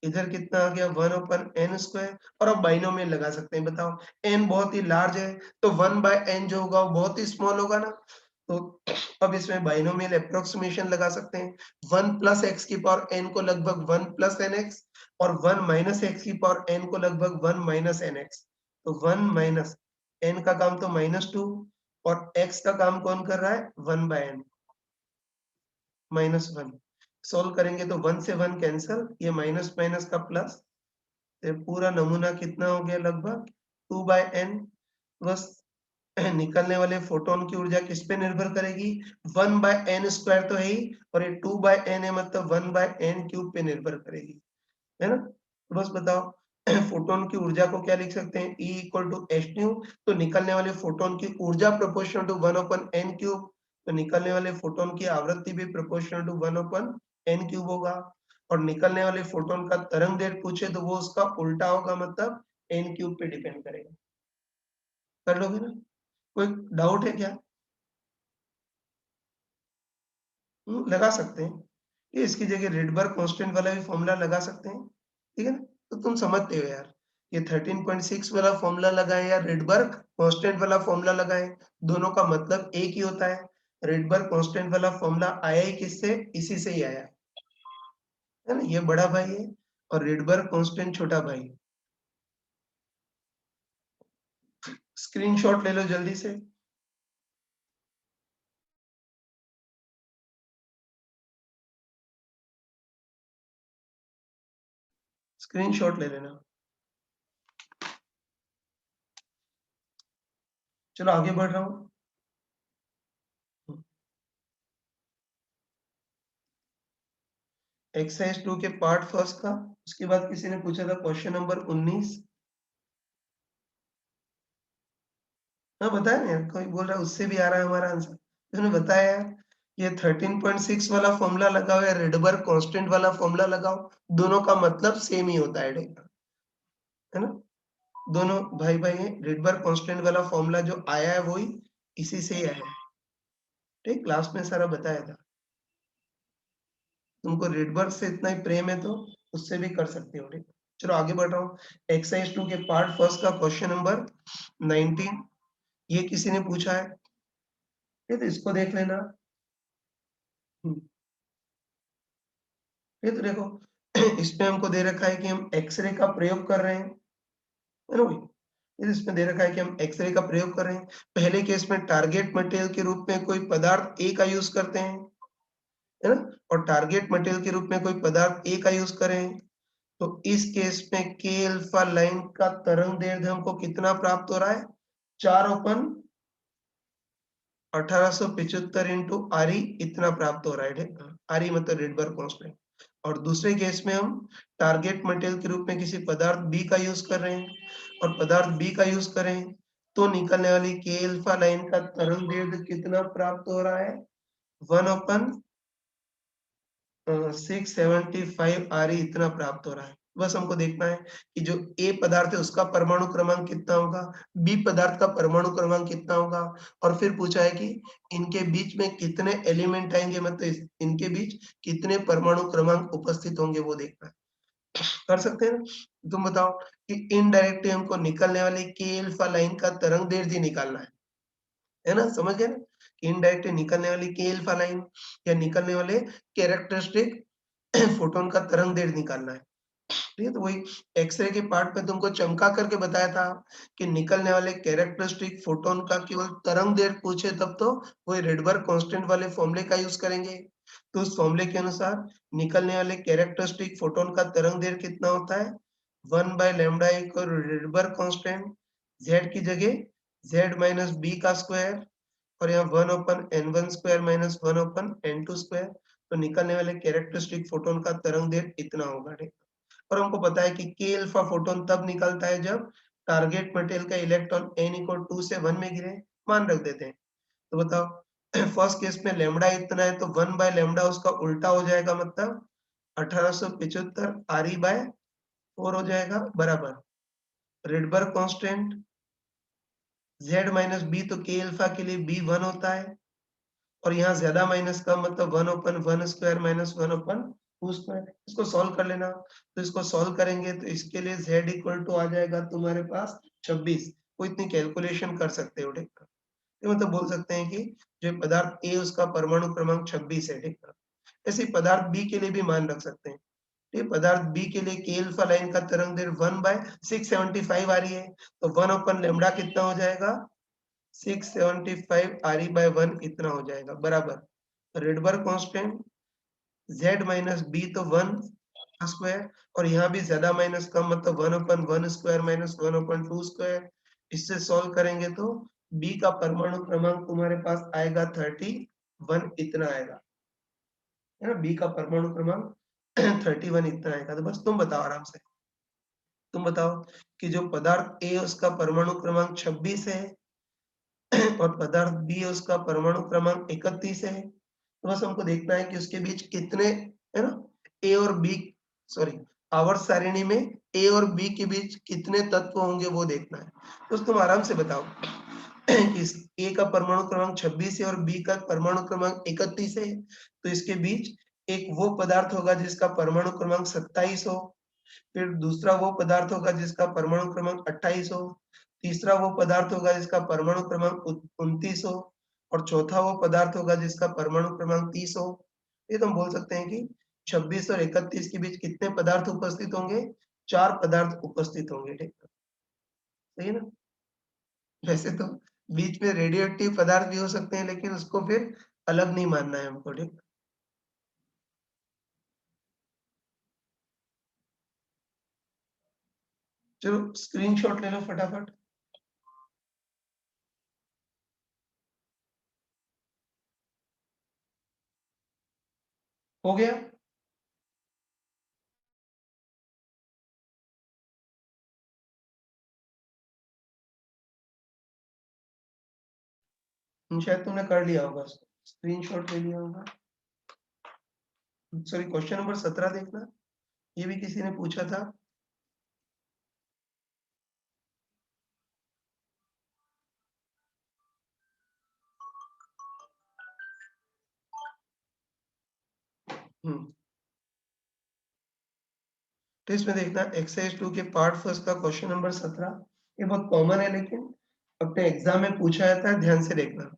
इधर कितना आ गया 1/n², और अब बाइनोमियल लगा सकते हैं। बताओ n बहुत ही लार्ज है तो 1/n जो होगा वो बहुत ही स्मॉल होगा ना, तो अब इसमें बाइनोमियल अप्रोक्सीमेशन लगा सकते हैं। 1 प्लस एक्स की पावर n को लगभग 1 प्लस nx, और 1 माइनस एक्स की पावर n को लगभग 1 माइनस nx। तो 1 माइनस n का काम तो -2, और x का काम कौन कर रहा है 1/n -1। सोल्व करेंगे तो 1 से 1 कैंसल, ये माइनस माइनस का प्लस, तो पूरा नमूना कितना हो गया लगभग 2/n। बस निकलने वाले फोटोन की ऊर्जा किस पे निर्भर करेगी 1/n² तो है ही, और ये 2/n है मतलब 1/n³ पे निर्भर करेगी, है ना। तो बस बताओ फोटोन की ऊर्जा को क्या लिख सकते हैं E equal to H nu, तो निकलने वाले फोटोन की ऊर्जा प्रोपोर्शनल टू 1/n³, तो निकलने वाले फोटोन की आवृत्ति भी प्रोपोर्शनल टू 1/n³ होगा, और निकलने वाले फोटोन का तरंग दैर्ध्य पूछे तो वो उसका उल्टा होगा, मतलब n³ पे डिपेंड करेगा। कर लोगे ना, कोई डाउट है क्या? लगा सकते हैं, ये इसकी जगह रिडबर्ग कांस्टेंट वाला भी फॉर्मूला लगा सकते हैं, ठीक है ना। तो तुम समझते हो यार, ये 13.6 वाला फॉर्मूला लगाए या रिडबर्ग कांस्टेंट वाला फॉर्मूला लगाए, दोनों का मतलब एक ही होता है। रिडबर्ग कांस्टेंट वाला फॉर्मूला आया ही किससे, इसी से ही आया है ना, ये बड़ा भाई है और रिडबर्ग कांस्टेंट छोटा भाई। स्क्रीनशॉट ले लो जल्दी से। स्क्रीनशॉट ले लेना। चलो आगे बढ़ रहा हूँ। एक्सरसाइज 2 के पार्ट फर्स्ट का, उसके बाद किसी ने पूछा था क्वेश्चन नंबर 19। हाँ बताया ना यार, कोई बोल रहा है उससे भी आ रहा है हमारा आंसर, तुमने बताया यार। ये 13.6 वाला फॉर्मूला लगाओ या रिडबर्ग कांस्टेंट वाला फॉर्मूला लगाओ, दोनों का मतलब सेम ही होता है ना। दोनों भाई भाई हैं, रिडबर्ग कांस्टेंट वाला फॉर्मूला जो आया है वही इसी से ही आया है, ठीक, क्लास में सारा बताया था। तुमको रिडबर्ग से इतना ही प्रेम है तो उससे भी कर सकते हो, ठीक। चलो आगे बढ़ रहा हूँ। एक्सरसाइज 2 के पार्ट फर्स्ट का क्वेश्चन नंबर 19, ये किसी ने पूछा है, ये तो इसको देख लेना। ये तो देखो इसमें हमको दे रखा है कि हम एक्सरे का प्रयोग कर रहे हैं, है ना भाई। ये इसमें दे रखा है कि हम एक्सरे का प्रयोग कर रहे हैं। पहले केस में टारगेट मटेरियल के रूप में कोई पदार्थ ए का यूज करते हैं, है ना, और टारगेट मटेरियल के रूप में कोई पदार्थ ए का यूज करें, तो इस केस में के अल्फा लाइन का तरंग दैर्ध्य हमको कितना प्राप्त हो रहा है 4/1875 इंटू आरई, इतना प्राप्त हो रहा है। आरई मतलब रिडबर्ग कांस्टेंट। और दूसरे केस में हम टारगेट मटेरियल के रूप में किसी पदार्थ बी का यूज कर रहे हैं, और पदार्थ बी का यूज करें तो निकलने वाली के अल्फा लाइन का तरंग दैर्ध्य कितना प्राप्त हो रहा है 1/675 आरई, इतना प्राप्त हो रहा है। बस हमको देखना है कि जो ए पदार्थ है उसका परमाणु क्रमांक कितना होगा, बी पदार्थ का परमाणु क्रमांक कितना होगा, और फिर पूछा है कि इनके बीच में कितने एलिमेंट आएंगे, मतलब इनके बीच कितने परमाणु क्रमांक उपस्थित होंगे वो देखना है। कर सकते हैं ना। तुम बताओ कि इनडायरेक्टली हमको निकलने वाली के अल्फा लाइन का तरंग दैर्ध्य निकालना है ना, समझ गए ना। इनडायरेक्टली निकलने वाली के अल्फा लाइन या निकलने वाले कैरेक्टरिस्टिक फोटोन का तरंग दैर्ध्य निकालना है, ठीक है। तो वही एक्सरे के पार्ट में तुमको चमका करके बताया था कि निकलने वाले कैरेक्टरिस्टिक फोटोन का केवल तरंग दैर्ध्य पूछे तब तो वही रिडबर्ग कांस्टेंट वाले फॉर्मूले का यूज करेंगे। तो उस फॉर्मूले के अनुसार निकलने वाले कैरेक्टरिस्टिक फोटोन का तरंग दैर्ध्य कितना होता है 1/लैम्ब्डा इक्वल रिडबर्ग कांस्टेंट, z की जगह z माइनस बी का स्क्वायर, और यहाँ 1/n1² माइनस 1/n2², तो निकलने वाले कैरेक्टरिस्टिक फोटोन का तरंग दैर्ध्य इतना होगा, ठीक। और हमको पता है कि के अल्फा फोटोन तब निकलता है जब टारगेट मटेरियल का इलेक्ट्रॉन n इक्वल 2 से 1 में गिरे, मान रख देते हैं। तो बताओ फर्स्ट केस में लैम्ब्डा इतना है तो 1 बाय लैम्ब्डा उसका उल्टा हो जाएगा, मतलब 1875 आर ई बाय 4 हो जाएगा, बराबर Rydberg constant z minus B, तो के अल्फा के लिए बी 1 होता है और यहाँ ज्यादा माइनस का मतलब 1/1 स्क्वायर माइनस 1/2 स्क्वायर। इसको सॉल्व कर लेना, तो इसको सॉल्व करेंगे तो इसके लिए z इक्वल टू आ जाएगा तुम्हारे पास 26। वो इतनी कैलकुलेशन कर सकते हो, ठीक है। ये मतलब बोल सकते हैं कि जो पदार्थ ए उसका परमाणु क्रमांक 26 है, ठीक है। ऐसे ही पदार्थ बी के लिए भी मान रख सकते हैं। ठीक, पदार्थ बी के लिए के अल्फा लाइन का तरंग दैर्ध्य 1/675 आ रही है, तो 1 लैम्ब्डा कितना हो जाएगा, 675 आर ई बाय 1 इतना हो जाएगा, बराबर Rydberg constant z minus B, तो 1 स्क्वायर और यहाँ भी ज्यादा माइनस कम मतलब 1/1 स्क्वायर माइनस 1/2 स्क्वायर। इससे सॉल्व करेंगे तो बी का परमाणु क्रमांक तुम्हारे पास आएगा 31 इतना आएगा, है ना। बी का परमाणु क्रमांक 31 इतना आएगा। तो बस तुम बताओ आराम से, तुम बताओ कि जो पदार्थ ए उसका परमाणु क्रमांक 26 है और पदार्थ बी उसका परमाणु क्रमांक 31 है, तो बस हमको देखना है कि उसके बीच कितने, है ना, ए और बी, सॉरी, आवर्त सारिणी में ए और बी के बीच कितने तत्व होंगे वो देखना है। तो तुम आराम से बताओ कि इस ए का परमाणु क्रमांक 26 है और बी का परमाणु क्रमांक 31 है, तो इसके बीच एक वो पदार्थ होगा जिसका परमाणु क्रमांक 27 हो, फिर दूसरा वो पदार्थ होगा जिसका परमाणु क्रमांक 28 हो, तीसरा वो पदार्थ होगा जिसका परमाणु क्रमांक 29 हो और चौथा वो पदार्थ होगा जिसका परमाणु क्रमांक 30 हो। ये तो हम बोल सकते हैं कि 26 और 31 के बीच कितने पदार्थ उपस्थित होंगे, 4 पदार्थ उपस्थित होंगे, ठीक है। सही है ना। वैसे तो बीच में रेडियो एक्टिव पदार्थ भी हो सकते हैं, लेकिन उसको फिर अलग नहीं मानना है हमको, ठीक। चलो स्क्रीनशॉट ले लो फटाफट। हो गया। शायद तुमने कर लिया होगा, स्क्रीनशॉट ले लिया होगा। सॉरी, क्वेश्चन नंबर 17 देखना, ये भी किसी ने पूछा था। हम्म, तो इसमें देखना एक्सरसाइज 2 के पार्ट फर्स्ट का क्वेश्चन नंबर 17, ये बहुत कॉमन है लेकिन अपने एग्जाम में पूछा जाता है, ध्यान से देखना।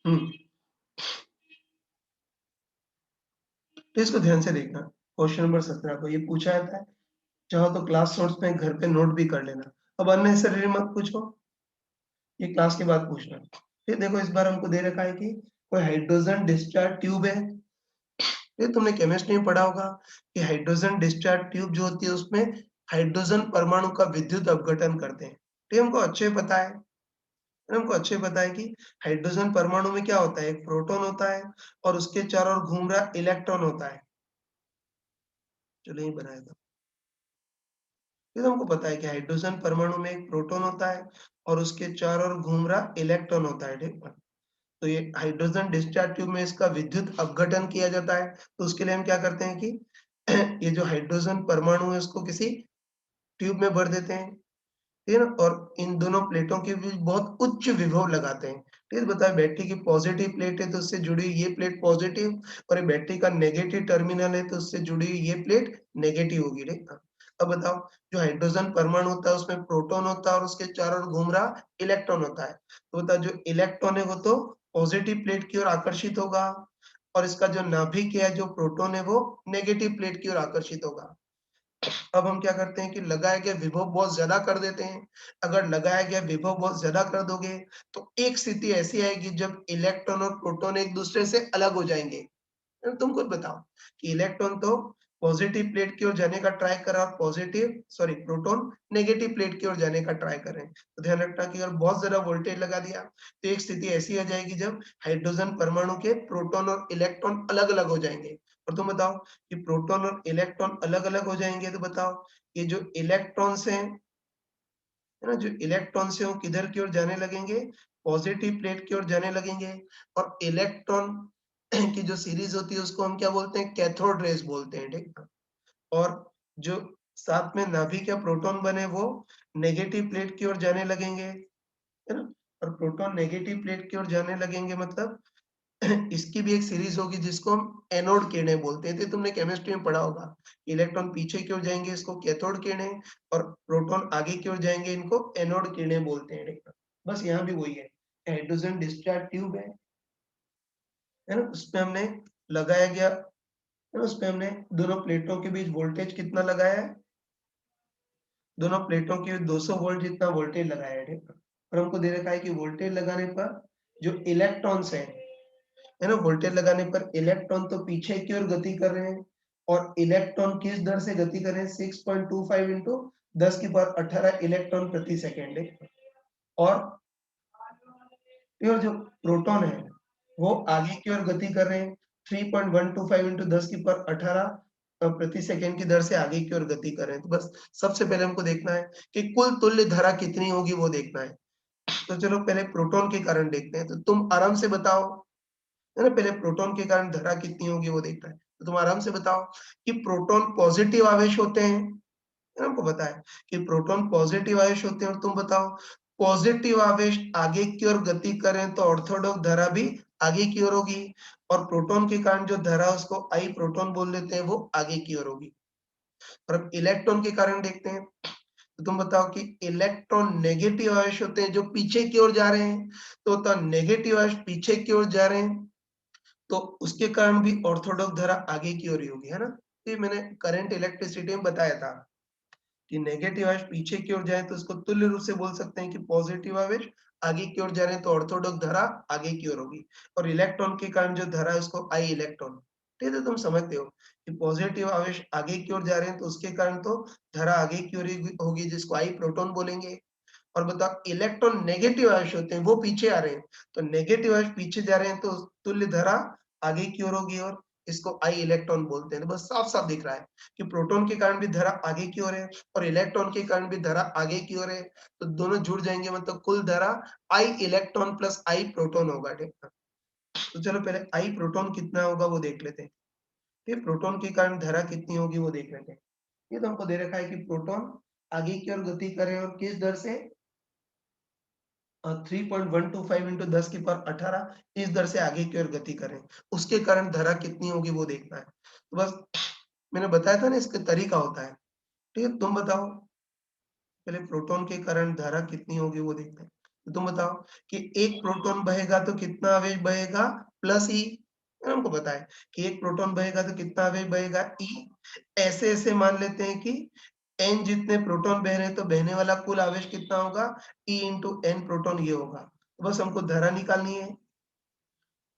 हम्म, तो इसको ध्यान से देखना, क्वेश्चन नंबर 17 को ये पूछा जाता है। चाहो तो क्लास नोट्स में घर पे नोट भी कर लेना, अब अननेसेसरी मत पूछो, ये क्लास के बाद पूछना। फिर देखो इस बार हमको दे रखा है कि कोई हाइड्रोजन डिस्चार्ज ट्यूब है। ये तुमने केमिस्ट्री में पढ़ा होगा कि हाइड्रोजन डिस्चार्ज ट्यूब जो होती है उसमें हाइड्रोजन परमाणु का विद्युत अपघटन करते हैं। तो हमको अच्छे पता है, हमको अच्छे पता है कि हाइड्रोजन परमाणु में क्या होता है, एक प्रोटॉन होता है और उसके चारों ओर घूम रहा इलेक्ट्रॉन होता है। चलो ये बनाया था, ये तो हमको पता है कि हाइड्रोजन परमाणु में एक प्रोटॉन होता है और उसके चारों ओर घूम रहा इलेक्ट्रॉन होता है, ठीक है। तो ये हाइड्रोजन डिस्चार्ज ट्यूब में इसका विद्युत अपघटन किया जाता है, तो उसके लिए हम क्या करते हैं कि ये जो हाइड्रोजन परमाणु है उसको किसी ट्यूब में भर देते हैं, ठीक है ना, और इन दोनों प्लेटों के बीच बहुत उच्च विभव लगाते हैं। ठीक है, बताया बैटरी की पॉजिटिव प्लेट है तो उससे जुड़ी हुई ये प्लेट पॉजिटिव और ये बैटरी का नेगेटिव टर्मिनल है तो उससे जुड़ी हुई ये प्लेट नेगेटिव होगी, ठीक है। अब बताओ, जो हाइड्रोजन परमाणु होता है उसमें प्रोटॉन होता है और उसके चारों ओर घूम रहा इलेक्ट्रॉन होता है, तो बताओ जो इलेक्ट्रॉन है वो तो पॉजिटिव प्लेट की ओर आकर्षित होगा और इसका जो नाभिक है, जो प्रोटॉन है वो नेगेटिव प्लेट की ओर आकर्षित होगा। अब हम क्या करते हैं कि लगाया गया विभव बहुत ज्यादा कर देते हैं। अगर लगाया गया विभव बहुत ज्यादा कर दोगे तो एक स्थिति ऐसी आएगी जब इलेक्ट्रॉन और प्रोटॉन एक दूसरे से अलग हो जाएंगे। तुम खुद बताओ कि इलेक्ट्रॉन तो पॉजिटिव प्लेट की ओर जाने का ट्राई कर रहा है और प्रोटॉन नेगेटिव प्लेट की ओर जाने का ट्राई कर रहे हैं। तो ध्यान रखना कि अगर बहुत ज्यादा वोल्टेज लगा दिया तो एक स्थिति ऐसी आ जाएगी जब हाइड्रोजन परमाणु के प्रोटॉन और इलेक्ट्रॉन अलग अलग हो जाएंगे। और तुम बताओ कि प्रोटॉन और इलेक्ट्रॉन अलग अलग हो जाएंगे तो बताओ ये जो इलेक्ट्रॉन्स हैं, है ना, जो इलेक्ट्रॉन्स हैं वो किधर की ओर जाने लगेंगे, पॉजिटिव प्लेट की ओर जाने लगेंगे। और इलेक्ट्रॉन की जो सीरीज होती है उसको हम क्या बोलते हैं, कैथोड रेज बोलते हैं, ठीक है। और जो साथ में नाभिक या प्रोटॉन बने वो नेगेटिव प्लेट की ओर जाने लगेंगे, है ना। और प्रोटॉन नेगेटिव प्लेट की ओर जाने लगेंगे मतलब इसकी भी एक सीरीज होगी जिसको हम एनोड किरणें बोलते हैं। तो तुमने केमिस्ट्री में पढ़ा होगा, इलेक्ट्रॉन पीछे की ओर जाएंगे इसको कैथोड किरणें, और प्रोटॉन आगे की ओर जाएंगे इनको एनोड किरणें बोलते हैं, ठीक है। बस यहाँ भी वही है, हाइड्रोजन डिस्चार्ज ट्यूब है ना, उसमें हमने लगाया गया, है ना, उसमें हमने दोनों प्लेटों के बीच वोल्टेज कितना लगाया है, दोनों प्लेटों के 200 वोल्ट जितना वोल्टेज लगाया है, ठीक है। और हमको दे रखा है कि वोल्टेज लगाने पर जो इलेक्ट्रॉन्स है ना, वोल्टेज लगाने पर इलेक्ट्रॉन तो पीछे की ओर गति कर रहे हैं, और इलेक्ट्रॉन किस दर से गति कर रहे हैं, 6.25 इंटू 10 की पावर 18 इलेक्ट्रॉन प्रति सेकेंड है। और जो प्रोटॉन है वो आगे की ओर गति कर रहे हैं, 3.125 इंटू 10 की पावर 18 प्रति सेकेंड की दर से आगे की ओर गति कर रहे हैं। तो बस सबसे पहले हमको देखना है कि कुल तुल्य धारा कितनी होगी वो देखना है। तो चलो पहले प्रोटॉन के कारण देखते हैं। तो तुम आराम से बताओ, है ना, पहले प्रोटॉन के कारण धारा कितनी होगी वो देखना है। तो तुम आराम से बताओ कि प्रोटॉन पॉजिटिव आवेश होते हैं, है ना, हमको पता है कि प्रोटॉन पॉजिटिव आवेश होते हैं। और तुम बताओ पॉजिटिव आवेश आगे की ओर गति करें तो ऑर्थोडॉक्स धारा भी आगे की ओर होगी, और प्रोटॉन के कारण जो धारा उसको आई प्रोटॉन बोल देते हैं वो आगे की ओर होगी। और अब इलेक्ट्रॉन के कारण देखते हैं। तो तुम बताओ कि इलेक्ट्रॉन नेगेटिव आवेश होते हैं जो पीछे की ओर जा रहे हैं, तो नेगेटिव आवेश पीछे की ओर जा रहे हैं तो उसके कारण भी ऑर्थोडॉक्स धारा आगे की ओर ही होगी, है ना। ये मैंने करंट इलेक्ट्रिसिटी में बताया था कि नेगेटिव आवेश पीछे की ओर जाए तो उसको तुल्य रूप से बोल सकते हैं कि पॉजिटिव आवेश आगे की ओर जा रहे हैं तो ऑर्थोडॉक्स धारा आगे की ओर होगी। और इलेक्ट्रॉन के कारण जो धारा है उसको आई इलेक्ट्रॉन, ठीक है। तुम समझते हो कि पॉजिटिव आवेश आगे की ओर जा रहे हैं तो उसके कारण तो धारा आगे की ओर ही होगी जिसको आई प्रोटॉन बोलेंगे। और बताओ इलेक्ट्रॉन नेगेटिव आवेश होते हैं वो पीछे आ रहे हैं, तो नेगेटिव आवेश पीछे जा रहे हैं तो तुल्य धारा आगे की ओर होगी और इसको आई इलेक्ट्रॉन बोलते हैं। तो बस साफ साफ दिख रहा है कि प्रोटॉन के कारण भी धारा आगे की ओर है और इलेक्ट्रॉन के कारण भी धारा आगे की ओर है, तो दोनों जुड़ जाएंगे मतलब कुल धारा आई इलेक्ट्रॉन प्लस आई प्रोटॉन होगा, ठीक है। तो चलो पहले आई प्रोटॉन कितना होगा वो देख लेते हैं, फिर प्रोटॉन के कारण धारा कितनी होगी वो देख लेते हैं। ये तो हमको दे रखा है कि प्रोटॉन आगे की ओर गति करे और किस दर से, 3.125 इंटू 10 की पावर 18 इस दर से आगे की ओर गति करें, उसके कारण धारा कितनी होगी वो देखना है। तो बस मैंने बताया था ना इसका तरीका होता है, ठीक है। तुम बताओ पहले प्रोटॉन के कारण धारा कितनी होगी वो देखते हैं। तो तुम बताओ कि एक प्रोटॉन बहेगा तो कितना आवेश बहेगा, प्लस ई, हमको पता है कि एक प्रोटॉन बहेगा तो कितना आवेश बहेगा, ई। ऐसे ऐसे मान लेते हैं कि एन जितने प्रोटॉन बह रहे हैं तो बहने वाला कुल आवेश कितना होगा, ई इंटू एन प्रोटॉन ये होगा। तो बस हमको धारा निकालनी है,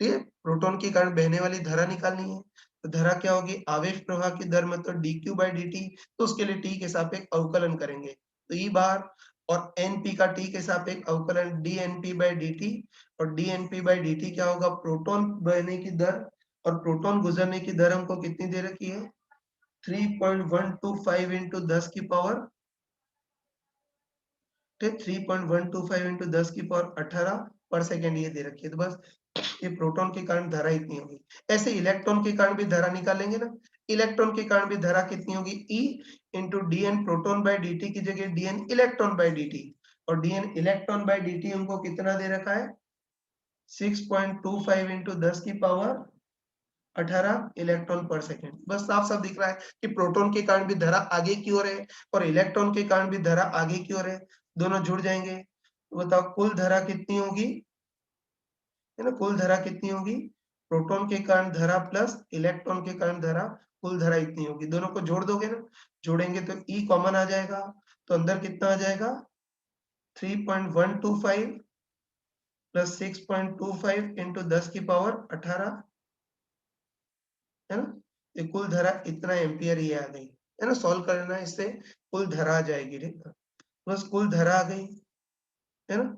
ठीक है। प्रोटॉन के कारण बहने वाली धारा निकालनी है। तो धारा क्या होगी, आवेश प्रवाह की दर मतलब dq बाई dt, तो उसके लिए t के सापेक्ष अवकलन करेंगे तो ई बार, और np का t के सापेक्ष अवकलन dnp बाई dt, और dnp बाई dt क्या होगा, प्रोटॉन बहने की दर और प्रोटॉन गुजरने की दर हमको कितनी दे रखी है, 3.125 इंटू 10 की पावर, ठीक, 3.125 इंटू 10 की पावर 18 पर सेकेंड ये दे रखी है। तो बस ये प्रोटॉन के कारण धारा इतनी होगी। ऐसे इलेक्ट्रॉन के कारण भी धारा निकालेंगे ना, इलेक्ट्रॉन के कारण भी धारा कितनी होगी, E into D N proton by D T की जगह D N electron by D T, और D N electron by D T हमको कितना दे रखा है, 6.25 इंटू 10 की पावर 18 इलेक्ट्रॉन पर सेकेंड। बस साफ साफ दिख रहा है कि प्रोटॉन के कारण भी धारा आगे की ओर है और इलेक्ट्रॉन के कारण भी धारा आगे की ओर है, दोनों जुड़ जाएंगे। तो बताओ कुल धारा कितनी होगी, है ना, कुल धारा कितनी होगी, प्रोटॉन के कारण धारा प्लस इलेक्ट्रॉन के कारण धारा कुल धारा इतनी होगी। दोनों को जोड़ दोगे ना, जोड़ेंगे तो E कॉमन आ जाएगा, तो अंदर कितना आ जाएगा 3.125 प्लस 6.25 इंटू 10 की पावर 18, है ना। ये कुल धारा इतना एम्पियर ये आ गई, है ना। सॉल्व करना इससे कुल धारा आ जाएगी, ठीक है। बस कुल धारा आ गई, है ना।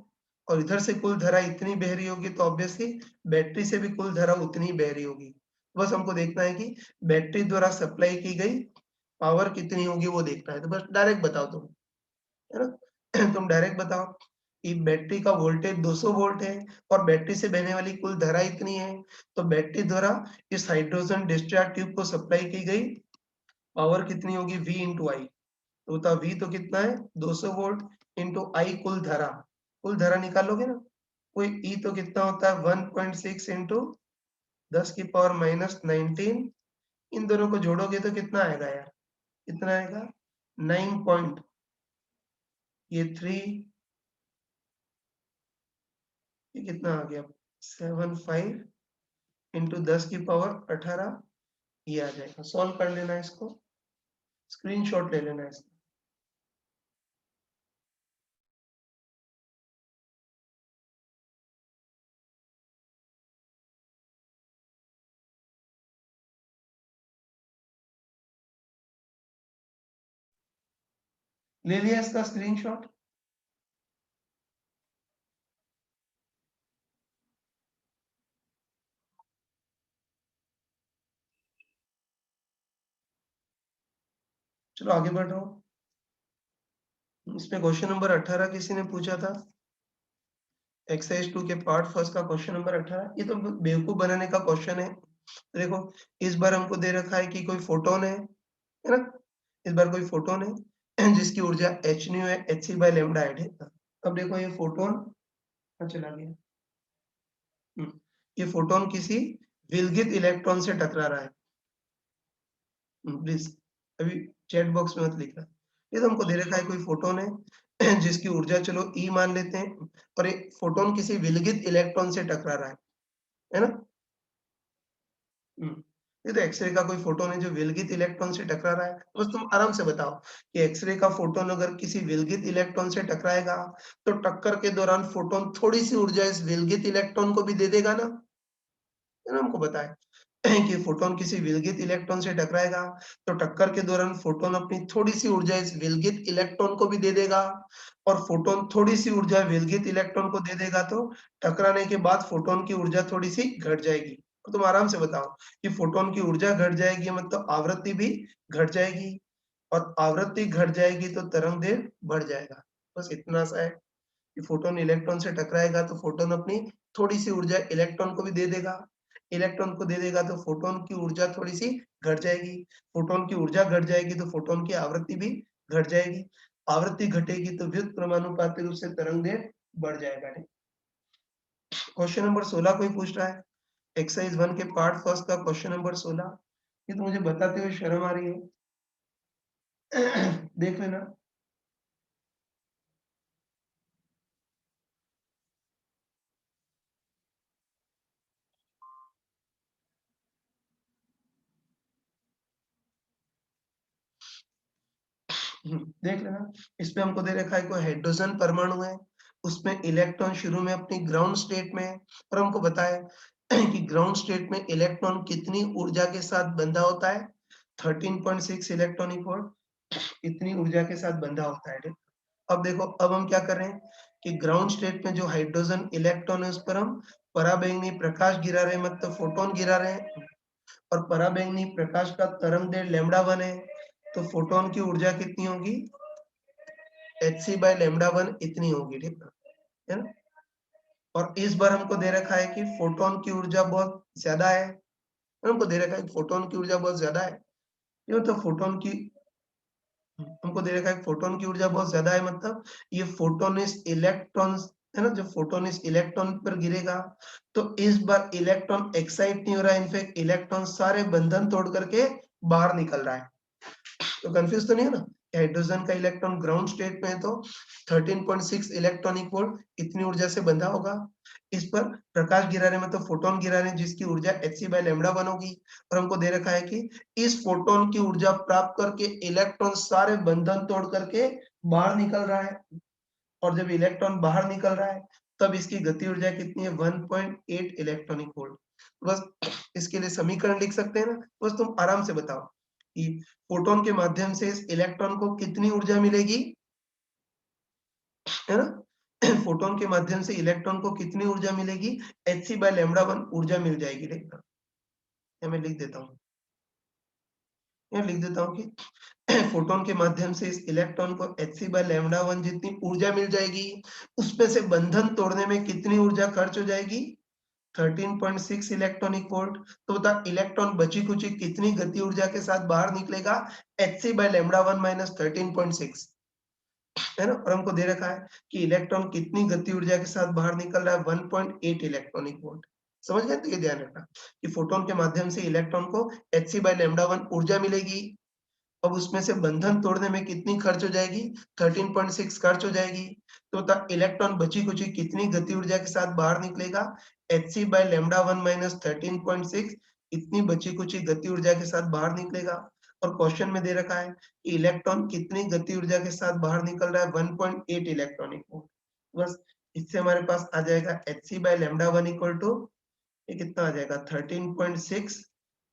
और इधर से कुल धारा इतनी बह रही होगी, तो ऑब्वियसली बैटरी से भी कुल धारा उतनी बह रही होगी। बस हमको देखना है कि बैटरी द्वारा सप्लाई की गई पावर कितनी होगी, वो देखना है। तो बस डायरेक्ट बताओ तुम, है ना। तुम डायरेक्ट बताओ कि बैटरी का वोल्टेज 200 वोल्ट है और बैटरी से बहने वाली कुल धारा इतनी है, तो बैटरी द्वारा इस हाइड्रोजन डिस्चार्ज ट्यूब को सप्लाई की गई पावर कितनी होगी, V इंटू आई। तो बता V तो कितना है 200 वोल्ट इंटू आई कुल धारा। कुल धारा निकालोगे ना, कोई E तो कितना होता है 1.6 इंटू 10 की पावर माइनस 19। इन दोनों को जोड़ोगे तो कितना आएगा यार, कितना आएगा 9 पॉइंट, ये 3, ये कितना आ गया 75 इंटू 10 की पावर 18, ये आ जाएगा। सॉल्व कर लेना इसको, स्क्रीनशॉट ले लेना इसका। ले लिया इसका स्क्रीनशॉट। चलो आगे बढ़ रहा हूँ। इसमें क्वेश्चन नंबर 18 किसी ने पूछा था, एक्सरसाइज 2 के पार्ट फर्स्ट का क्वेश्चन नंबर 18। ये तो बेवकूफ बनाने का क्वेश्चन है। देखो इस बार हमको दे रखा है कि कोई फोटोन है ना। इस बार कोई फोटोन है जिसकी ऊर्जा h न्यू है, hc बाय लैम्डा है। अब देखो ये फोटोन चला गया। ये फोटोन किसी विलगित इलेक्ट्रॉन से टकरा रहा है। प्लीज अभी चैट बॉक्स में मत लिखना। ये तो हमको दे रखा है कोई फोटोन है जिसकी ऊर्जा चलो E मान लेते हैं, और एक फोटोन किसी विलगित इलेक्ट्रॉन से टकरा रहा है ना। ये तो एक्सरे का कोई फोटोन है जो विलगित इलेक्ट्रॉन से टकरा रहा है। बस तुम आराम से बताओ कि एक्सरे का फोटोन अगर किसी विलगित इलेक्ट्रॉन से टकराएगा, तो टक्कर के दौरान फोटोन थोड़ी सी ऊर्जा इस विलगित इलेक्ट्रॉन को भी दे देगा ना, है ना। हमको बताए कि फोटोन किसी विलगित इलेक्ट्रॉन से टकराएगा, तो टक्कर के दौरान फोटोन अपनी थोड़ी सी ऊर्जा इस विलगित इलेक्ट्रॉन को भी दे देगा, और फोटोन थोड़ी सी ऊर्जा विलगित इलेक्ट्रॉन को दे देगा, तो टकराने के बाद फोटोन की ऊर्जा थोड़ी सी घट जाएगी। तो तुम आराम से बताओ कि फोटोन की ऊर्जा घट जाएगी मतलब आवृत्ति भी घट जाएगी, और आवृत्ति घट जाएगी तो तरंग दैर्घ्य बढ़ जाएगा। बस इतना सा है कि फोटोन इलेक्ट्रॉन से टकराएगा तो फोटोन अपनी थोड़ी सी ऊर्जा इलेक्ट्रॉन को भी दे देगा, इलेक्ट्रॉन को दे देगा तो फोटोन की ऊर्जा थोड़ी सी घट जाएगी, फोटोन की ऊर्जा घट जाएगी तो फोटोन की आवृत्ति भी घट जाएगी, आवृत्ति घटेगी तो व्युत्क्रमानुपाती रूप से तरंग दैर्घ्य बढ़ जाएगा। क्वेश्चन नंबर 16 कोई पूछ रहा है, एक्सरसाइज 1 के पार्ट फर्स्ट का क्वेश्चन नंबर 16। ये तो मुझे बताते हुए शर्म आ रही है देख लेना। देख लेना। इसमें हमको दे रखा है कोई हाइड्रोजन परमाणु है, उसमें इलेक्ट्रॉन शुरू में अपनी ग्राउंड स्टेट में है, और हमको बताया कि ग्राउंड स्टेट में इलेक्ट्रॉन कितनी ऊर्जा के साथ बंधा होता है, 13.6 इलेक्ट्रॉनिक वोल्ट, इतनी ऊर्जा के साथ बंधा होता है। ठीक? अब देखो, अब हम क्या कर रहे हैं कि ग्राउंड स्टेट में जो हाइड्रोजन इलेक्ट्रॉन है उस पर हम पराबैंगनी प्रकाश गिरा रहे हैं, मतलब फोटोन गिरा रहे हैं, और पराबैंगनी प्रकाश का तरंग दैर्घ्य लैम्डा 1 है, तो फोटोन की ऊर्जा कितनी होगी hc बाय लैम्डा 1 इतनी होगी। ठीक है ना। और इस बार हमको दे रखा है कि फोटोन की ऊर्जा बहुत ज्यादा है, हमको दे रखा है फोटोन की ऊर्जा बहुत ज्यादा है। ये मतलब फोटोन की हमको दे रखा है फोटोन की ऊर्जा बहुत ज्यादा है, मतलब ये फोटोन इस इलेक्ट्रॉन, है ना, जब फोटोन इस इलेक्ट्रॉन पर गिरेगा तो इस बार इलेक्ट्रॉन एक्साइट नहीं हो रहा है, इनफैक्ट इलेक्ट्रॉन सारे बंधन तोड़ करके बाहर निकल रहा है। तो कंफ्यूज तो नहीं है ना हाइड्रोजन का इलेक्ट्रॉन ग्राउंड स्टेट में है तो 13.6 इलेक्ट्रॉनिक वोल्ट इतनी ऊर्जा से बंधा होगा। इस पर प्रकाश गिरा रहे मतलब फोटोन गिरा रहे जिसकी ऊर्जा hc/λ1 होगी और हमको दे रखा है कि इस फोटोन की ऊर्जा प्राप्त करके इलेक्ट्रॉन सारे बंधन तोड़ करके बाहर निकल रहा है और जब इलेक्ट्रॉन बाहर निकल रहा है तब इसकी गति ऊर्जा कितनी है 1.8 इलेक्ट्रॉनिक वोल्ट। बस इसके लिए समीकरण लिख सकते हैं ना, बस तुम आराम से बताओ कि फोटोन के माध्यम से इस इलेक्ट्रॉन को कितनी ऊर्जा मिलेगी, है ना? फोटोन के माध्यम से इलेक्ट्रॉन को कितनी ऊर्जा मिलेगी, hc/λ1 ऊर्जा मिल जाएगी। देखना ये मैं लिख देता हूँ, यहाँ लिख देता हूँ कि फोटोन के माध्यम से इस इलेक्ट्रॉन को hc/λ1 जितनी ऊर्जा मिल जाएगी उसमें से बंधन तोड़ने में कितनी ऊर्जा खर्च हो जाएगी 13.6 इलेक्ट्रॉनिक वोल्ट। तो बता इलेक्ट्रॉन बची खुची कितनी गति ऊर्जा के साथ बाहर निकलेगा hc/λ1 माइनस 13.6, है ना? और हमको दे रखा है कि इलेक्ट्रॉन कितनी गति ऊर्जा के साथ बाहर निकल रहा है 1.8 इलेक्ट्रॉनिक वोल्ट। समझ गए? तो ये ध्यान रखना कि फोटोन के माध्यम से इलेक्ट्रॉन को hc/λ1 ऊर्जा मिलेगी। अब उसमें से बंधन तोड़ने में कितनी खर्च हो जाएगी 13.6 खर्च हो जाएगी। तो इलेक्ट्रॉन बची खुची कितनी गति ऊर्जा के साथ बाहर निकलेगा hc/λ1 माइनस 13.6 इतनी बची खुची गति ऊर्जा के साथ बाहर निकलेगा। और क्वेश्चन में दे रखा है कि इलेक्ट्रॉन कितनी गति ऊर्जा के साथ बाहर निकल रहा है 1.8 इलेक्ट्रॉनिक वोल्ट। बस इससे हमारे पास आ जाएगा hc/λ1 इक्वल टू ये कितना आ जाएगा 13.6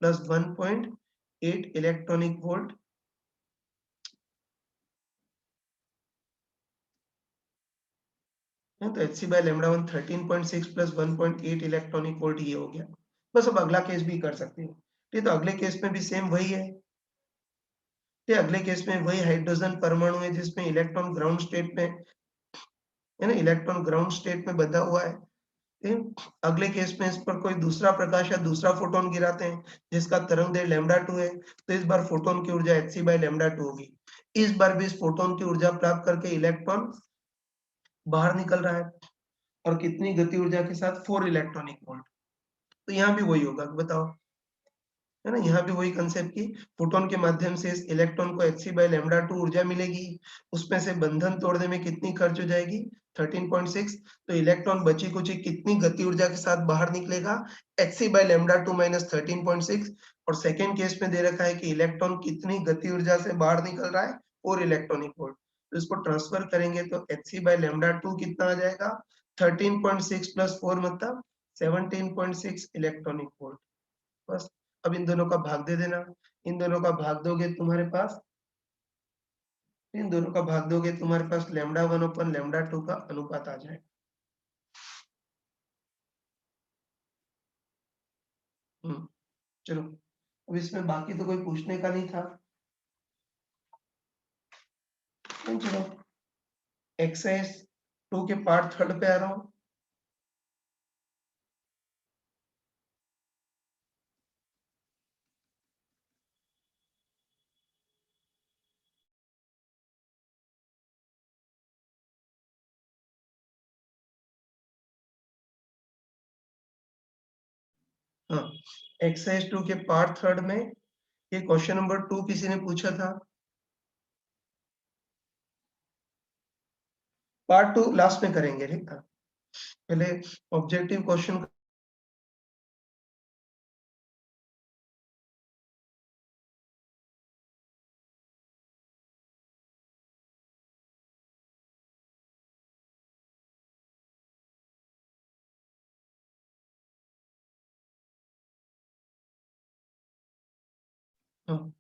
प्लस 1.8 इलेक्ट्रॉनिक वोल्ट। तो hc/λ1 13.6 प्लस 1.8 इलेक्ट्रॉनिक वोल्ट ये हो गया। बस अब अगला केस भी कर सकते हो। ठीक, तो अगले केस में भी सेम वही है। ठीक, अगले केस में वही हाइड्रोजन परमाणु है जिसमें इलेक्ट्रॉन ग्राउंड स्टेट में है ना, इलेक्ट्रॉन ग्राउंड स्टेट में बंधा हुआ है। ठीक, अगले केस में इस पर कोई दूसरा प्रकाश या दूसरा फोटोन गिराते हैं जिसका तरंग दैर्ध्य λ2 है, तो इस बार फोटोन की ऊर्जा hc/λ2 होगी। इस बार भी इस फोटोन की ऊर्जा प्राप्त करके इलेक्ट्रॉन बाहर निकल रहा है और कितनी गति ऊर्जा के साथ 4 इलेक्ट्रॉनिक वोल्ट। तो यहाँ भी वही होगा, बताओ, है ना? यहाँ भी वही कंसेप्ट की फोटोन के माध्यम से इस इलेक्ट्रॉन को hc/λ2 ऊर्जा मिलेगी, उसमें से बंधन तोड़ने में कितनी खर्च हो जाएगी 13.6। तो इलेक्ट्रॉन बची कुची कितनी गति ऊर्जा के साथ बाहर निकलेगा hc/λ2 माइनस 13.6। और सेकेंड केस में दे रखा है कि इलेक्ट्रॉन कितनी गति ऊर्जा से बाहर निकल रहा है 4 इलेक्ट्रॉनिक वोल्ट। तो इसको ट्रांसफर करेंगे तो hc/λ2 कितना आ जाएगा 13.6 प्लस 4 मतलब 17.6 इलेक्ट्रॉनिक वोल्ट। बस अब इन दोनों का भाग दे देना। इन दोनों का भाग दोगे तुम्हारे पास इन दोनों का भाग दोगे तुम्हारे पास λ1 अपन λ2 का अनुपात आ जाएगा। चलो अब इसमें बाकी तो कोई पूछने का नहीं था। चलो एक्सरसाइज 2 के पार्ट थर्ड पे आ रहा हूँ। हाँ, एक्सरसाइज 2 के पार्ट थर्ड में ये क्वेश्चन नंबर 2 किसी ने पूछा था। पार्ट 2 लास्ट में करेंगे, ठीक है? पहले ऑब्जेक्टिव क्वेश्चन। हाँ,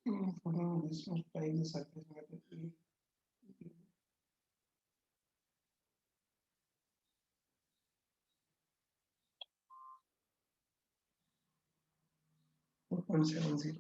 photon distance by the surface matter A. 4.70.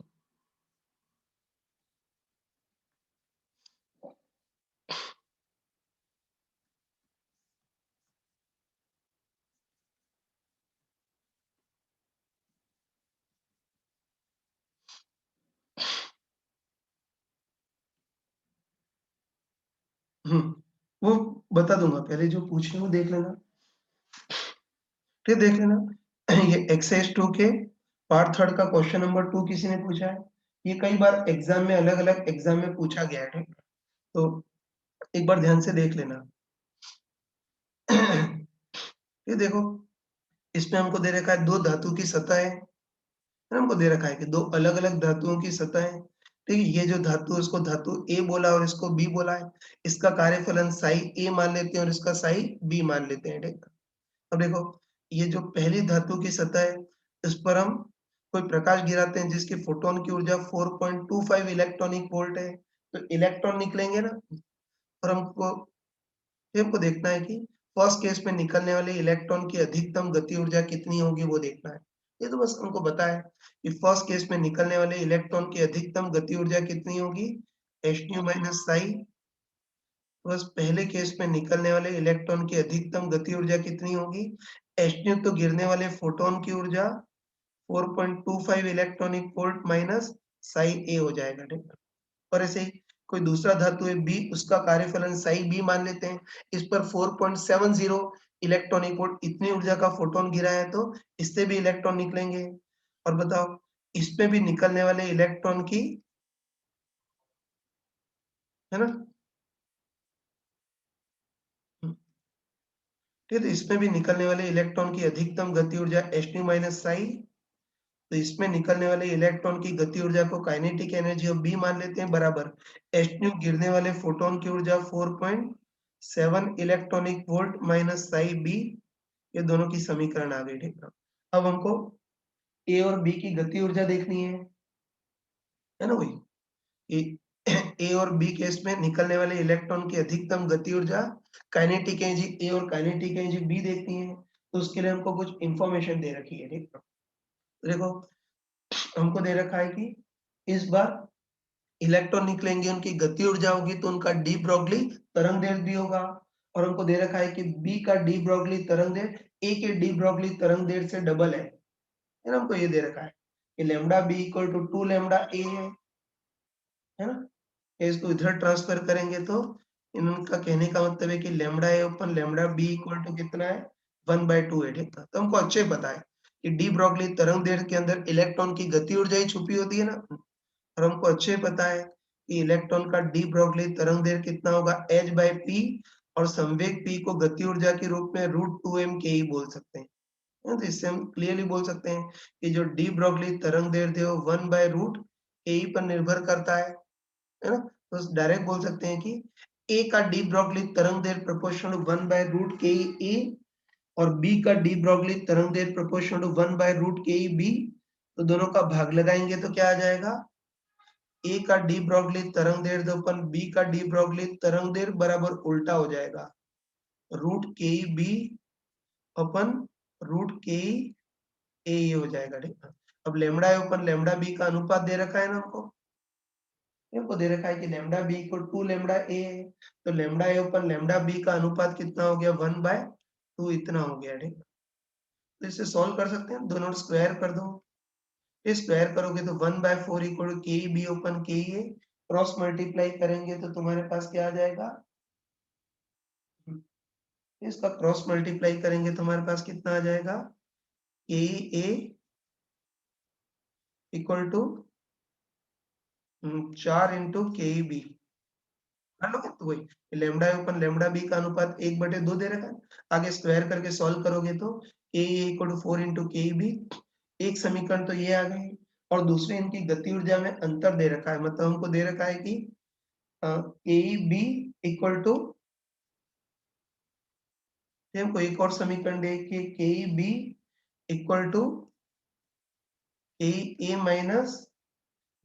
वो बता दूंगा, पहले जो पूछे वो देख लेना, फिर देख लेना। ये एक्सरसाइज 2 के पार्ट थर्ड का क्वेश्चन नंबर 2 किसी ने पूछा है। ये कई बार एग्जाम में अलग अलग एग्जाम में पूछा गया है, ठीक है? तो एक बार ध्यान से देख लेना। ये देखो, इसमें हमको दे रखा है दो धातु की सतह है, हमको दे रखा है कि दो अलग अलग धातुओं की सतह है, ठीक है? ये जो धातु, इसको धातु ए बोला और इसको बी बोला है। इसका कार्यफलन साई ए मान लेते हैं और इसका साई बी मान लेते हैं, ठीक है? अब देखो, ये जो पहली धातु की सतह है, इस पर हम कोई प्रकाश गिराते हैं जिसकी फोटोन की ऊर्जा 4.25 इलेक्ट्रॉनिक वोल्ट है, तो इलेक्ट्रॉन निकलेंगे ना, और हमको देखना है कि फर्स्ट केस में निकलने वाले इलेक्ट्रॉन की अधिकतम गति ऊर्जा कितनी होगी, वो देखना है। ये तो बस हमको पता है कि फर्स्ट केस में निकलने वाले इलेक्ट्रॉन की अधिकतम गति ऊर्जा कितनी होगी, एच न्यू माइनस साई। बस पहले केस में निकलने वाले इलेक्ट्रॉन की अधिकतम गति ऊर्जा कितनी होगी, एच न्यू तो गिरने वाले फोटोन की ऊर्जा 4.25 इलेक्ट्रॉनिक वोल्ट माइनस साई ए हो जाएगा, ठीक है? और ऐसे ही कोई दूसरा धातु है बी, उसका कार्यफलन साई बी मान लेते हैं। इस पर 4.70 इलेक्ट्रॉनिक वोल्ट इतनी ऊर्जा का फोटोन गिरा है, तो इससे भी इलेक्ट्रॉन निकलेंगे। और बताओ, इसमें भी निकलने वाले इलेक्ट्रॉन की, है ना, ठीक है? तो इसमें भी निकलने वाले इलेक्ट्रॉन की अधिकतम गति ऊर्जा एच न्यू माइनस साई। तो इसमें निकलने वाले इलेक्ट्रॉन की गति ऊर्जा को काइनेटिक एनर्जी ऑफ बी मान लेते हैं, बराबर एच न्यू गिरने वाले फोटोन की ऊर्जा 4.7 electronic volt minus psi B. ये दोनों की समीकरण आ गई, ठीक है? अब हमको ए और बी की गति ऊर्जा देखनी है ना भाई? ए और बी केस में निकलने वाले इलेक्ट्रॉन की अधिकतम गति ऊर्जा, काइनेटिक एनर्जी ए और काइनेटिक एनर्जी बी देखनी है। तो उसके लिए हमको कुछ इंफॉर्मेशन दे रखी है, ठीक है? तो देखो, हमको दे रखा है कि इस बार इलेक्ट्रॉन निकलेंगे, उनकी गति ऊर्जा होगी, तो उनका डी ब्रोगली तरंग दैर्ध्य भी होगा। और हमको दे रखा है कि बी का डी ब्रोगली तरंग दैर्ध्य ए के डी ब्रोगली तरंग दैर्ध्य से डबल है ना? हमको ये दे रखा है कि lambda B equal to 2 lambda A है ना? इसको इधर ट्रांसफर करेंगे तो इनका कहने का मतलब है कि lambda A upon lambda B equal to कितना है, 1/2 है, ठीक है? तो हमको अच्छे पता है कि डी ब्रोगली तरंग दैर्ध्य के अंदर इलेक्ट्रॉन की गति ऊर्जा ही छुपी होती है ना। और हमको अच्छे पता है कि इलेक्ट्रॉन का डी ब्रोगली तरंग दैर्ध्य कितना होगा, h/p, और संवेग p को गति ऊर्जा के रूप में √2m के ही बोल सकते हैं। तो इससे हम क्लियरली बोल सकते हैं कि जो डी ब्रोगली तरंग दैर्ध्य है वो 1/√ke पर निर्भर करता है ना? तो डायरेक्ट बोल सकते हैं कि ए का डी ब्रोगली तरंग दैर्ध्य प्रोपोर्शनल टू 1/√ke और बी का डी ब्रोगली तरंग दैर्ध्य प्रोपोर्शनल टू 1/√ke b। तो दोनों का भाग लगाएंगे तो क्या आ जाएगा, ए का डी ब्रोगली तरंग दैर्ध्य अपन बी का डी ब्रोगली तरंग दैर्ध्य बराबर उल्टा हो जाएगा, √ke b अपन √ke ए ये हो जाएगा, ठीक है? अब lambda A upon lambda B का अनुपात दे रखा है ना हमको दे रखा है कि lambda B equal 2 lambda A है, तो lambda A upon lambda B का अनुपात कितना हो गया, 1/2 इतना हो गया, ठीक है? तो इसे सॉल्व कर सकते हैं, दोनों स्क्वायर कर दो। स्क्वायर करोगे तो 1/4 इक्वल टू के बी ओपन के ए, क्रॉस मल्टीप्लाई करेंगे तो तुम्हारे पास क्या आ जाएगा, इसका क्रॉस मल्टीप्लाई करेंगे तो हमारे पास कितना आ जाएगा, के ए इक्वल टू 4 इंटू के बी। तो वही लैम्डा ओपन लैम्डा बी का अनुपात 1/2 दे रखा है। आगे स्क्वायर करके सॉल्व करोगे तो के ए इक्वल टू 4 इंटू के बी। एक समीकरण तो ये आ गई, और दूसरे इनकी गति ऊर्जा में अंतर दे रखा है, मतलब हमको दे रखा है कि के बी इक्वल टू, हमको एक और समीकरण देखिए, के बी इक्वल टू के ए माइनस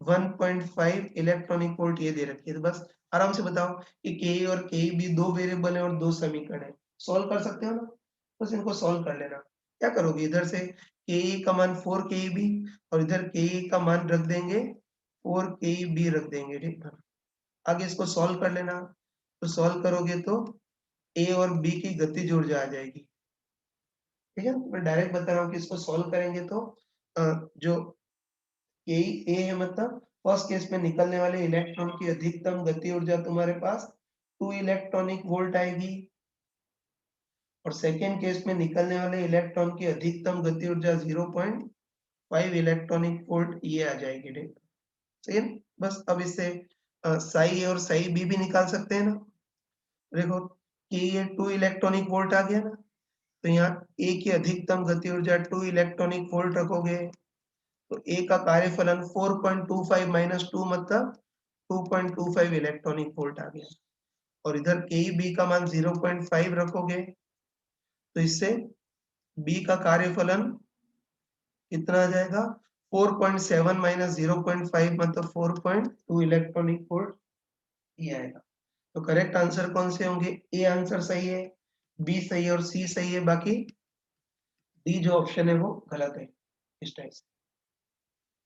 1.5 इलेक्ट्रॉनिक वोल्ट ये दे रखी है। तो बस आराम से बताओ कि के और के भी दो वेरिएबल है और दो समीकरण है, सॉल्व कर सकते हो ना? बस इनको सॉल्व कर लेना। क्या करोगे, इधर से के का मान 4 के बी और इधर के का मान रख देंगे 4 के बी रख देंगे, ठीक है। आगे इसको सॉल्व कर लेना। तो सॉल्व करोगे तो ए और बी की गतिज ऊर्जा आ जाएगी, ठीक है। मैं डायरेक्ट बता रहा हूँ कि इसको सॉल्व करेंगे तो जो ए है मतलब फर्स्ट केस में निकलने वाले इलेक्ट्रॉन की अधिकतम गति ऊर्जा तुम्हारे पास 2 इलेक्ट्रॉनिक वोल्ट आएगी और सेकेंड केस में निकलने वाले इलेक्ट्रॉन की अधिकतम गति ऊर्जा 0.5 इलेक्ट्रॉनिक वोल्ट ये आ जाएगी, ठीक। सही है। बस अब इससे साई ए और साई बी भी निकाल सकते हैं ना। देखो कि ये 2 इलेक्ट्रॉनिक वोल्ट आ गया ना, तो यहाँ ए की अधिकतम गति ऊर्जा 2 इलेक्ट्रॉनिक वोल्ट रखोगे तो ए का कार्यफलन 4.25 माइनस 2 मतलब 2.25 इलेक्ट्रॉनिक वोल्ट आ गया और इधर के बी का मान 0.5 रखोगे तो इससे बी का कार्यफलन कितना आ जाएगा 4.7 माइनस 0.5 मतलब 4.2 इलेक्ट्रॉनिक वोल्ट ये आएगा। तो करेक्ट आंसर कौन से होंगे, ए आंसर सही है, बी सही है और सी सही है, बाकी डी जो ऑप्शन है वो गलत है। इस टाइप से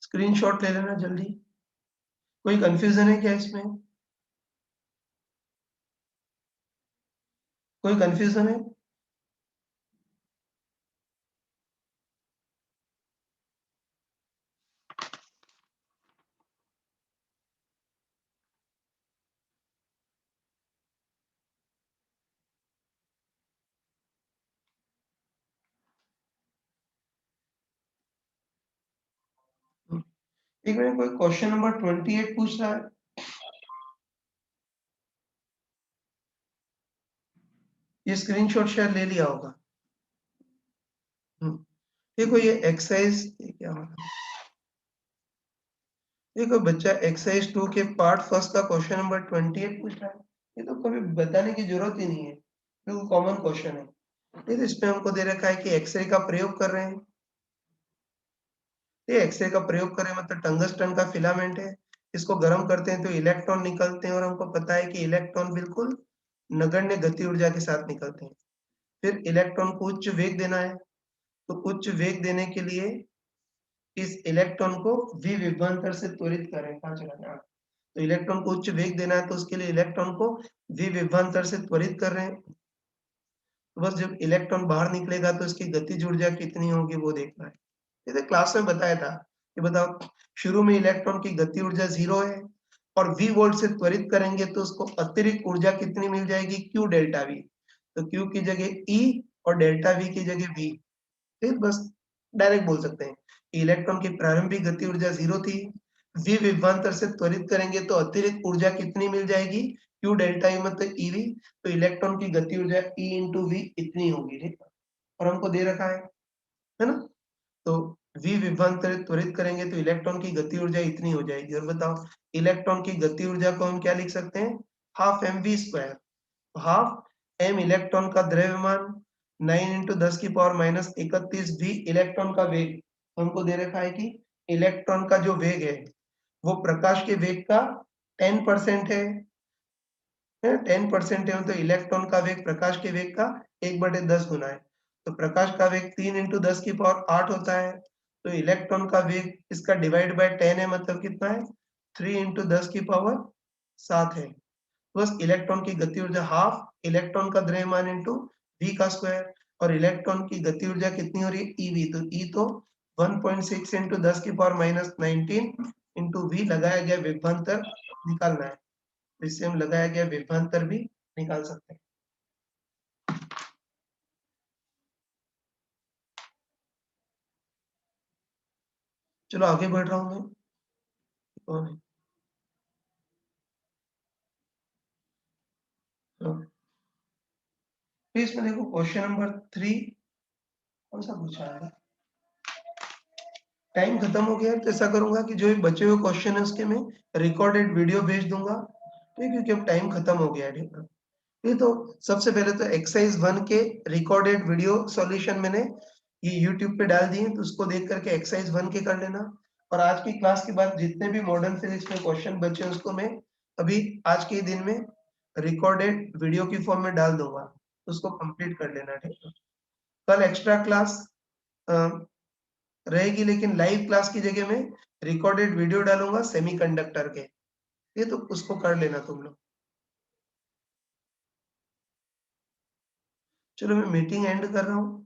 स्क्रीनशॉट ले लेना जल्दी। कोई कंफ्यूजन है क्या इसमें, कोई कंफ्यूजन है? एक मिनट, कोई क्वेश्चन नंबर 28 पूछ रहा है। ये स्क्रीनशॉट शायद ले लिया होगा। देखो ये एक्सरसाइज क्या होगा, देखो बच्चा एक्सरसाइज 2 के पार्ट फर्स्ट का क्वेश्चन नंबर 28 पूछ रहा है। ये तो कभी बताने की जरूरत ही नहीं है, बिल्कुल कॉमन क्वेश्चन है। ये तो इसमें हमको दे रखा है कि एक्सरे का प्रयोग कर रहे हैं। ये एक्सरे का प्रयोग कर रहे हैं मतलब टंगस्टन का फिलामेंट है, इसको गर्म करते हैं तो इलेक्ट्रॉन निकलते हैं और हमको पता है कि इलेक्ट्रॉन बिल्कुल नगण्य गति ऊर्जा के साथ निकलते हैं। फिर इलेक्ट्रॉन को उच्च वेग देना है, तो उच्च वेग देने के लिए इस इलेक्ट्रॉन को विभवांतर से त्वरित करें। कहाँ चला गया, तो इलेक्ट्रॉन को उच्च वेग देना है तो उसके लिए इलेक्ट्रॉन को विभवांतर से त्वरित कर रहे हैं। तो बस जब इलेक्ट्रॉन बाहर निकलेगा तो इसकी गतिज ऊर्जा कितनी होगी वो देखना है। ये तो क्लास में बताया था कि बताओ शुरू में इलेक्ट्रॉन की गति ऊर्जा 0 है और v वोल्ट से त्वरित करेंगे तो उसको अतिरिक्त ऊर्जा कितनी मिल जाएगी, q डेल्टा v। तो q की जगह e और डेल्टा v की जगह v। फिर बस डायरेक्ट बोल सकते हैं इलेक्ट्रॉन की प्रारंभिक गति ऊर्जा 0 थी, v विभवांतर से त्वरित करेंगे तो अतिरिक्त ऊर्जा कितनी मिल जाएगी, q डेल्टा e मतलब ev। तो इलेक्ट्रॉन की गति ऊर्जा e इंटू v इतनी होगी, ठीक है। और हमको दे रखा है ना। तो v विभवांतर त्वरित करेंगे तो इलेक्ट्रॉन की गति ऊर्जा इतनी हो जाएगी। और बताओ इलेक्ट्रॉन की गति ऊर्जा को हम क्या लिख सकते हैं, half M V square. Half M electron का द्रव्यमान 9 इंटू 10 की पावर माइनस 31 भी इलेक्ट्रॉन का वेग। हमको दे रखा है कि इलेक्ट्रॉन का जो वेग है वो प्रकाश के वेग का 10% है। 10% है तो इलेक्ट्रॉन का वेग प्रकाश के वेग का 1/10 गुना है। तो प्रकाश का वेग 3 इंटू 10 की पावर 8 होता है, तो इलेक्ट्रॉन का वेग इसका डिवाइड बाय 10 है मतलब कितना है 3 इंटू 10 की पावर 7 है। बस इलेक्ट्रॉन की गति ऊर्जा हाफ इलेक्ट्रॉन का द्रव्यमान इंटू v का स्क्वायर और इलेक्ट्रॉन की गति ऊर्जा कितनी हो रही है ev। तो e तो 1.6 इंटू 10 की पावर माइनस 19 इंटू v लगाया गया विभवांतर निकालना है। तो इससे हम लगाया गया विभवांतर भी निकाल सकते हैं। चलो आगे बढ़ रहा हूं मैं। कौन है? हाँ। फिर इसमें देखो क्वेश्चन नंबर 3 कौन सा पूछा है, टाइम खत्म हो गया तो ऐसा करूंगा कि जो भी बचे हुए क्वेश्चन है उसके मैं रिकॉर्डेड वीडियो भेज दूंगा, ठीक है, क्योंकि अब टाइम खत्म हो गया है, ठीक है। ये तो सबसे पहले तो एक्सरसाइज 1 के रिकॉर्डेड वीडियो सॉल्यूशन मैंने ये यूट्यूब पे डाल दिए, तो उसको देख करके एक्सरसाइज 1 के कर लेना और आज की क्लास के बाद जितने भी मॉडर्न फिजिक्स में क्वेश्चन बचे उसको मैं अभी आज के दिन में रिकॉर्डेड वीडियो की फॉर्म में डाल दूंगा, उसको कंप्लीट कर लेना, ठीक है। कल एक्स्ट्रा क्लास रहेगी, लेकिन लाइव क्लास की जगह में रिकॉर्डेड वीडियो डालूंगा सेमीकंडक्टर के, ये तो उसको कर लेना तुम लोग। चलो मैं मीटिंग एंड कर रहा हूँ।